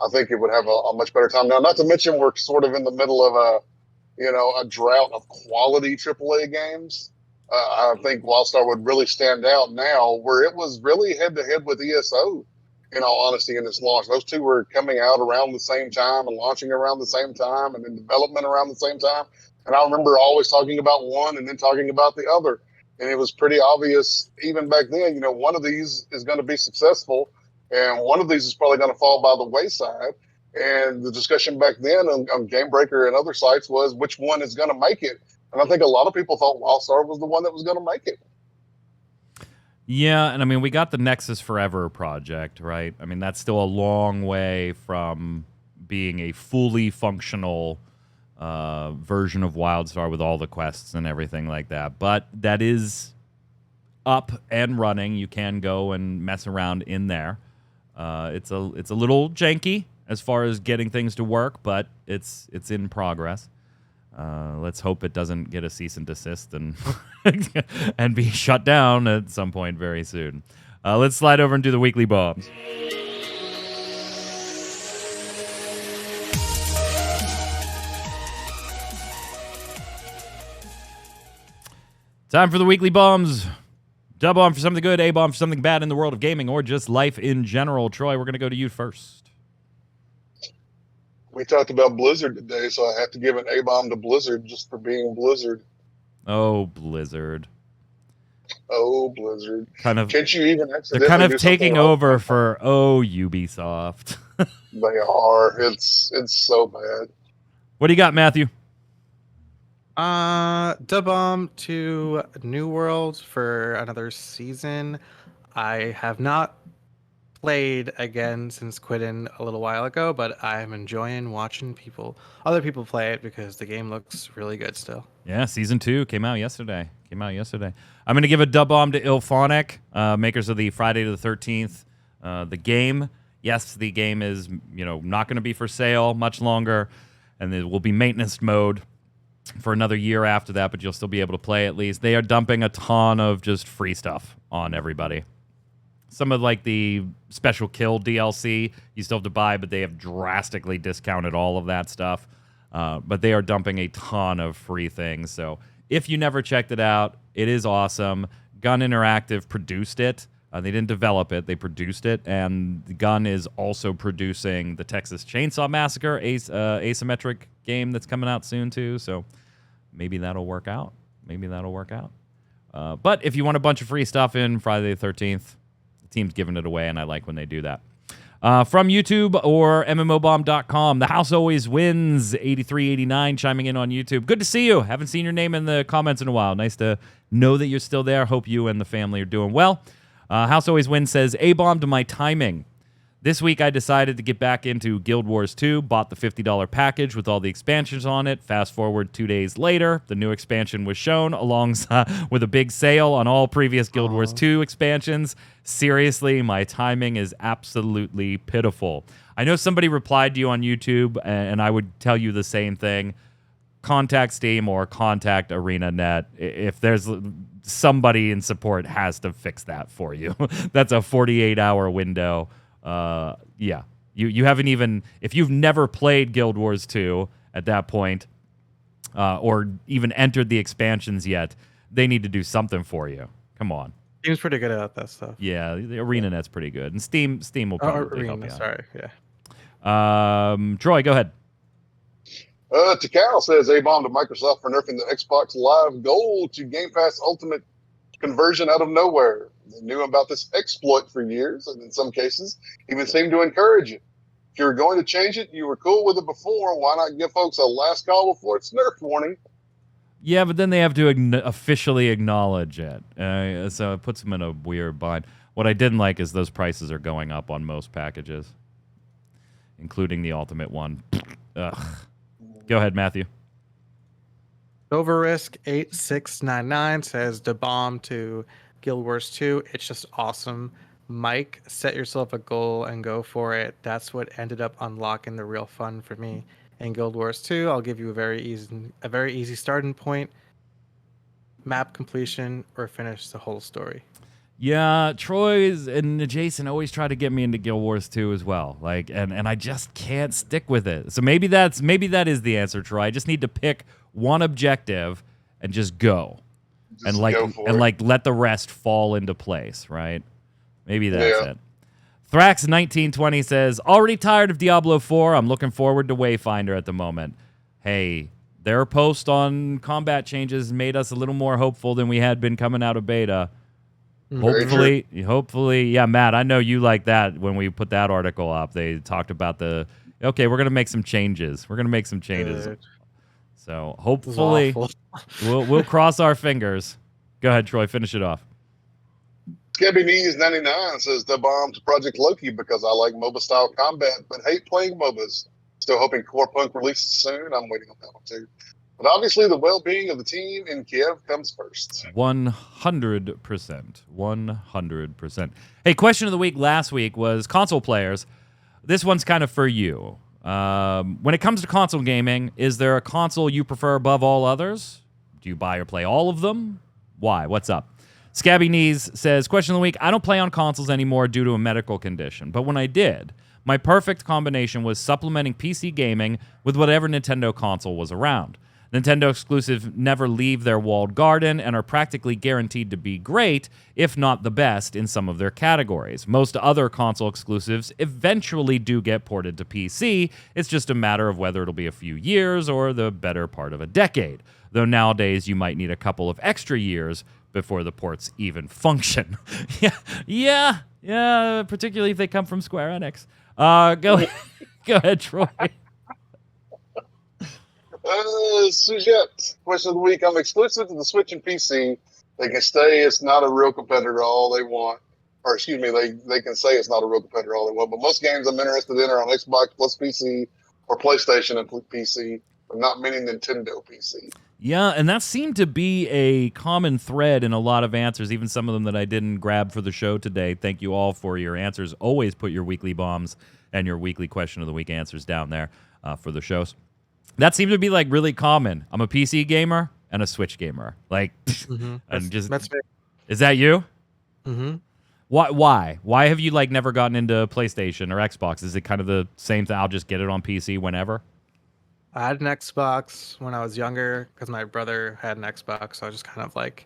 I think it would have a much better time now. Not to mention we're sort of in the middle of a drought of quality AAA games. I think WildStar would really stand out now, where it was really head-to-head with ESO, in all honesty, in this launch. Those two were coming out around the same time and launching around the same time and in development around the same time. And I remember always talking about one and then talking about the other. And it was pretty obvious even back then, one of these is going to be successful and one of these is probably going to fall by the wayside. And the discussion back then on Game Breaker and other sites was which one is going to make it. And I think a lot of people thought WildStar was the one that was going to make it. Yeah, and I mean, we got the Nexus Forever project, right? I mean, that's still a long way from being a fully functional version of WildStar with all the quests and everything like that. But that is up and running. You can go and mess around in there. It's a little janky as far as getting things to work, but it's in progress. Let's hope it doesn't get a cease and desist and and be shut down at some point very soon. Let's slide over and do the weekly bombs. Time for the weekly bombs. Dub bomb for something good, A bomb for something bad in the world of gaming or just life in general. Troy, we're going to go to you first. We talked about Blizzard today, so I have to give an A-bomb to Blizzard just for being Blizzard. Oh, Blizzard. Oh, Blizzard. Can't you even accidentally they're kind of taking over for Ubisoft. They are. It's so bad. What do you got, Matthew? Dub bomb to New World for another season. I have not played again since quitting a little while ago, but I'm enjoying watching other people play it because the game looks really good still. Yeah, season 2 came out yesterday. I'm going to give a dub bomb to Ilphonic, makers of the Friday the 13th, the game. Yes, the game is not going to be for sale much longer, and it will be maintenance mode for another year after that, but you'll still be able to play at least. They are dumping a ton of just free stuff on everybody. Some of like the special kill DLC you still have to buy, but they have drastically discounted all of that stuff. But they are dumping a ton of free things. So if you never checked it out, it is awesome. Gun Interactive produced it. They didn't develop it. They produced it. And Gun is also producing the Texas Chainsaw Massacre asymmetric game that's coming out soon too. So maybe that'll work out. But if you want a bunch of free stuff in Friday the 13th, team's giving it away, and I like when they do that. From YouTube or MMOBomb.com, the house always wins. 8389 chiming in on YouTube. Good to see you. Haven't seen your name in the comments in a while. Nice to know that you're still there. Hope you and the family are doing well. House always wins says, A-bomb to my timing. This week I decided to get back into Guild Wars 2, bought the $50 package with all the expansions on it. Fast forward 2 days later, the new expansion was shown alongside with a big sale on all previous Guild Wars 2 expansions. Seriously, my timing is absolutely pitiful. I know somebody replied to you on YouTube, and I would tell you the same thing. Contact Steam or contact ArenaNet. If there's somebody in support has to fix that for you. That's a 48-hour window. Yeah, you haven't even, if you've never played Guild Wars 2 at that point, or even entered the expansions yet, they need to do something for you. Come on. Steam's pretty good at that stuff. Yeah, the ArenaNet's pretty good, and Steam will probably help you out. Sorry, yeah. Troy, go ahead. Takao says A-bomb to Microsoft for nerfing the Xbox Live Gold to Game Pass Ultimate conversion out of nowhere. They knew about this exploit for years, and in some cases, even seemed to encourage it. If you were going to change it, you were cool with it before. Why not give folks a last call before it's nerf warning? Yeah, but then they have to officially acknowledge it. So it puts them in a weird bind. What I didn't like is those prices are going up on most packages, including the Ultimate one. Ugh. Go ahead, Matthew. Overrisk 8699 says the bomb to Guild Wars 2. It's just awesome. Mike, set yourself a goal and go for it. That's what ended up unlocking the real fun for me in Guild Wars 2. I'll give you a very easy starting point. Map completion or finish the whole story. Yeah, Troy's and Jason always try to get me into Guild Wars 2 as well. Like, and I just can't stick with it. So maybe that is the answer, Troy. I just need to pick one objective and just go. and go for it. like let the rest fall into place, right? Maybe that's it. Thrax1920 says, already tired of Diablo 4. I'm looking forward to Wayfinder at the moment. Hey, their post on combat changes made us a little more hopeful than we had been coming out of beta. Hopefully, yeah, Matt, I know you like that when we put that article up. They talked about we're going to make some changes. So hopefully we'll cross our fingers. Go ahead, Troy, finish it off. Scabby Knees 99 says the bomb to Project Loki because I like MOBA style combat but hate playing MOBAs. Still hoping Core Punk releases soon. I'm waiting on that one too. But obviously the well-being of the team in Kiev comes first. 100%. 100%. Hey, question of the week last week was console players. This one's kind of for you. When it comes to console gaming, is there a console you prefer above all others? Do you buy or play all of them? Why? What's up? Scabby Knees says, question of the week, I don't play on consoles anymore due to a medical condition, but when I did, my perfect combination was supplementing PC gaming with whatever Nintendo console was around. Nintendo exclusives never leave their walled garden and are practically guaranteed to be great, if not the best, in some of their categories. Most other console exclusives eventually do get ported to PC. It's just a matter of whether it'll be a few years or the better part of a decade. Though nowadays you might need a couple of extra years before the ports even function. yeah, particularly if they come from Square Enix. Go ahead, Troy. Sujette, question of the week. I'm exclusive to the Switch and PC. They can stay it's not a real competitor all they want. Or excuse me, they can say it's not a real competitor all they want. But most games I'm interested in are on Xbox plus PC or PlayStation and PC, but not many Nintendo PC. Yeah, and that seemed to be a common thread in a lot of answers, even some of them that I didn't grab for the show today. Thank you all for your answers. Always put your weekly bombs and your weekly question of the week answers down there for the shows. That seemed to be like really common. I'm a PC gamer and a Switch gamer. Like, that's fair. Is that you? Mm-hmm. Why have you like never gotten into PlayStation or Xbox? Is it kind of the same thing? I'll just get it on PC whenever. I had an Xbox when I was younger because my brother had an Xbox, so I was just kind of like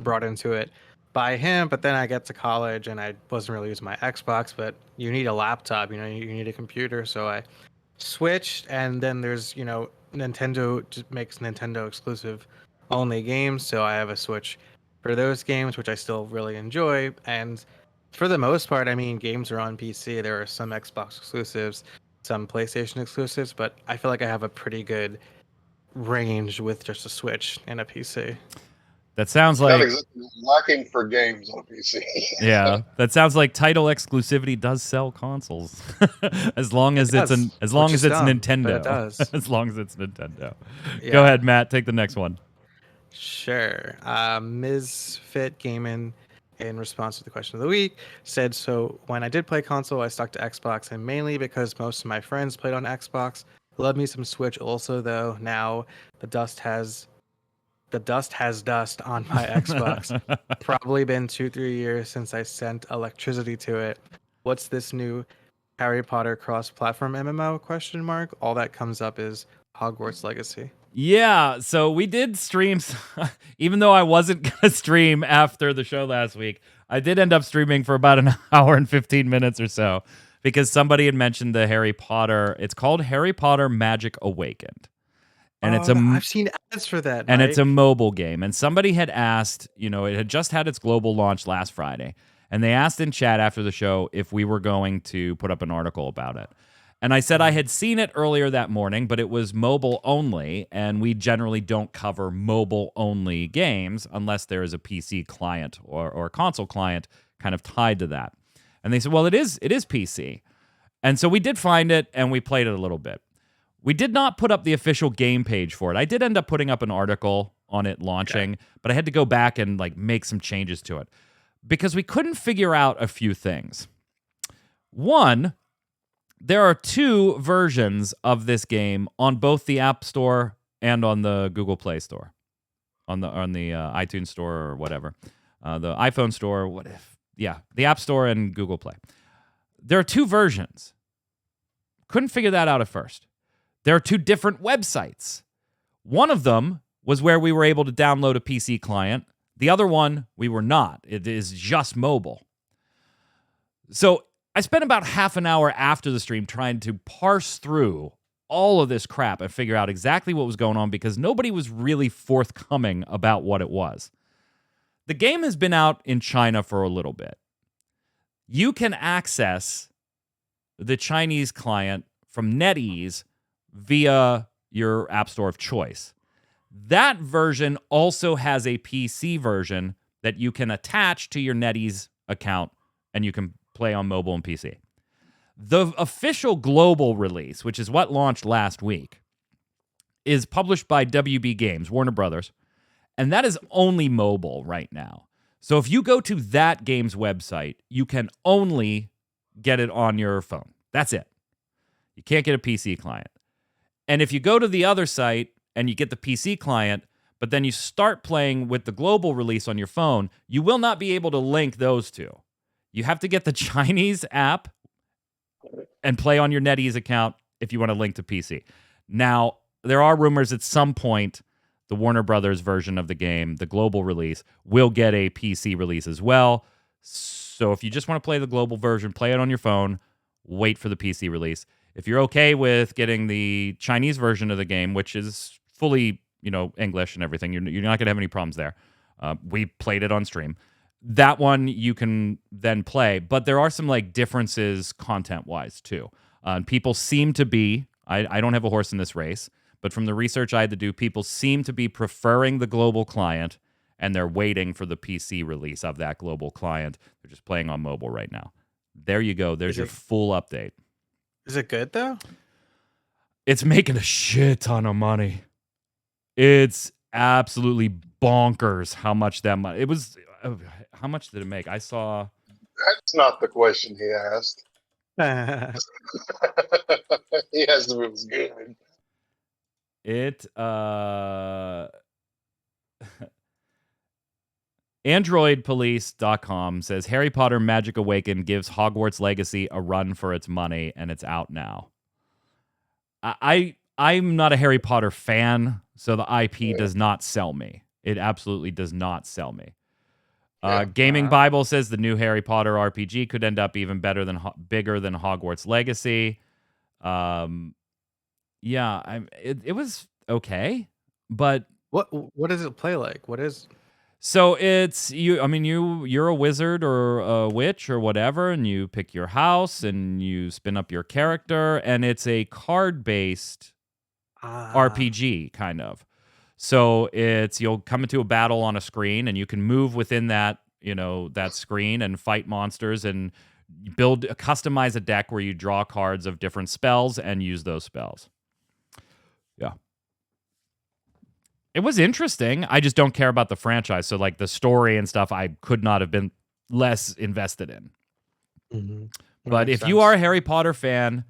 brought into it by him. But then I get to college and I wasn't really using my Xbox, but you need a laptop, you need a computer, so I switched. And then there's Nintendo just makes Nintendo exclusive only games, so I have a Switch for those games, which I still really enjoy. And for the most part, I mean, games are on PC. There are some Xbox exclusives, some PlayStation exclusives, but I feel like I have a pretty good range with just a Switch and a PC. That sounds like lacking for games on PC. Yeah, that sounds like title exclusivity does sell consoles, as long as it's Nintendo. It does. As long as it's Nintendo. Yeah. Go ahead, Matt. Take the next one. Sure. Ms. Fit Gaming, in response to the question of the week, said, so when I did play console, I stuck to Xbox, and mainly because most of my friends played on Xbox. Love me some Switch also, though. Now the dust has dust on my Xbox. Probably been 2-3 years since I sent electricity to it. What's this new Harry Potter cross-platform MMO ? All that comes up is Hogwarts Legacy. Yeah, so we did streams, even though I wasn't going to stream after the show last week, I did end up streaming for about an hour and 15 minutes or so, because somebody had mentioned the Harry Potter, it's called Harry Potter Magic Awakened. And I've seen ads for that. And Mike. It's a mobile game. And somebody had asked, it had just had its global launch last Friday, and they asked in chat after the show if we were going to put up an article about it. And I said I had seen it earlier that morning, but it was mobile only, and we generally don't cover mobile-only games unless there is a PC client or a console client kind of tied to that. And they said, well, it is PC. And so we did find it, and we played it a little bit. We did not put up the official game page for it. I did end up putting up an article on it launching, but I had to go back and make some changes to it because we couldn't figure out a few things. One, there are two versions of this game on both the App Store and on the Google Play Store, on the iTunes Store or whatever, the iPhone Store. The App Store and Google Play. There are two versions. Couldn't figure that out at first. There are two different websites. One of them was where we were able to download a PC client. The other one, we were not. It is just mobile. So I spent about half an hour after the stream trying to parse through all of this crap and figure out exactly what was going on because nobody was really forthcoming about what it was. The game has been out in China for a little bit. You can access the Chinese client from NetEase via your app store of choice. That version also has a PC version that you can attach to your NetEase account, and you can play on mobile and PC. The official global release, which is what launched last week, is published by WB Games, Warner Brothers, and that is only mobile right now. So if you go to that game's website, you can only get it on your phone. That's it. You can't get a PC client. And if you go to the other site and you get the PC client, but then you start playing with the global release on your phone, you will not be able to link those two. You have to get the Chinese app and play on your NetEase account if you want to link to PC. Now, there are rumors at some point the Warner Brothers version of the game, the global release, will get a PC release as well. So if you just want to play the global version, play it on your phone, wait for the PC release. If you're okay with getting the Chinese version of the game, which is fully, English and everything, you're not going to have any problems there. We played it on stream. That one you can then play, but there are some differences content-wise too. People seem to be, I don't have a horse in this race, but from the research I had to do, people seem to be preferring the global client, and they're waiting for the PC release of that global client. They're just playing on mobile right now. There you go. There's your full update. Is it good, though? It's making a shit ton of money. It's absolutely bonkers how much that money... It was... how much did it make? I saw... That's not the question he asked. He asked if it was good. It, AndroidPolice.com says, Harry Potter Magic Awakened gives Hogwarts Legacy a run for its money, and it's out now. I'm not a Harry Potter fan, so the IP does not sell me. It absolutely does not sell me. Gaming Bible says the new Harry Potter RPG could end up even bigger than Hogwarts Legacy. It was okay, but what does it play like? What is? So it's you. I mean, you're a wizard or a witch or whatever, and you pick your house and you spin up your character, and it's a card-based RPG kind of. So you'll come into a battle on a screen, and you can move within that that screen and fight monsters and customize a deck where you draw cards of different spells and use those spells. Yeah. It was interesting. I just don't care about the franchise. So the story and stuff, I could not have been less invested in. Mm-hmm. But if you are a Harry Potter fan,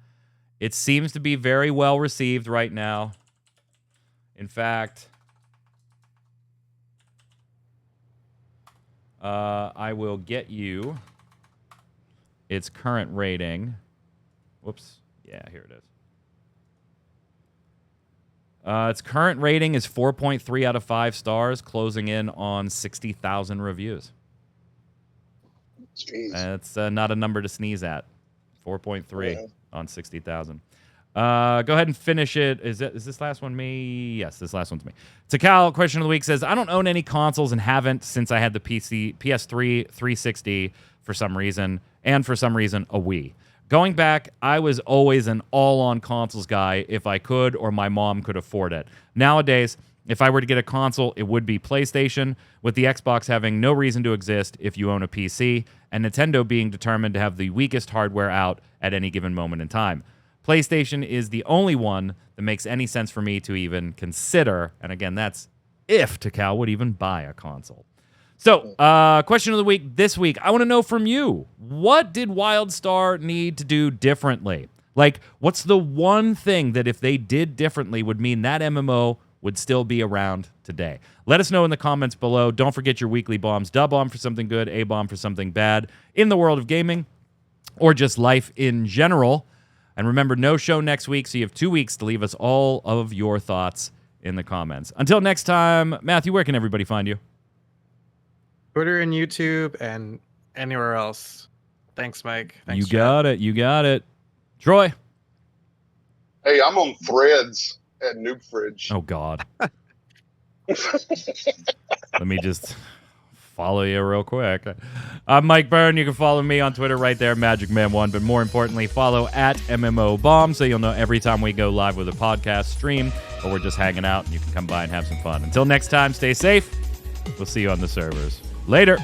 it seems to be very well received right now. In fact, I will get you its current rating. Whoops. Yeah, here it is. Its current rating is 4.3 out of 5 stars, closing in on 60,000 reviews. Jeez. That's not a number to sneeze at. 4.3 on 60,000. Go ahead and finish it. Is this last one me? Yes, this last one's me. Takal, question of the week, says, I don't own any consoles and haven't since I had the PS3 360 for some reason, and for some reason, a Wii. Going back, I was always an all-on consoles guy if I could or my mom could afford it. Nowadays, if I were to get a console, it would be PlayStation, with the Xbox having no reason to exist if you own a PC, and Nintendo being determined to have the weakest hardware out at any given moment in time. PlayStation is the only one that makes any sense for me to even consider, and again, that's if Takal would even buy a console. So, question of the week this week. I want to know from you, what did WildStar need to do differently? What's the one thing that if they did differently would mean that MMO would still be around today? Let us know in the comments below. Don't forget your weekly bombs. D-bomb for something good, A-bomb for something bad in the world of gaming or just life in general. And remember, no show next week, so you have 2 weeks to leave us all of your thoughts in the comments. Until next time, Matthew, where can everybody find you? Twitter and YouTube and anywhere else. Thanks, Mike. Thanks, You got it. You got it. Troy. Hey, I'm on Threads at Noob Fridge. Oh, God. Let me just follow you real quick. I'm Mike Byrne. You can follow me on Twitter right there, magicman1. But more importantly, follow at MMOBomb so you'll know every time we go live with a podcast stream or we're just hanging out and you can come by and have some fun. Until next time, stay safe. We'll see you on the servers. Later.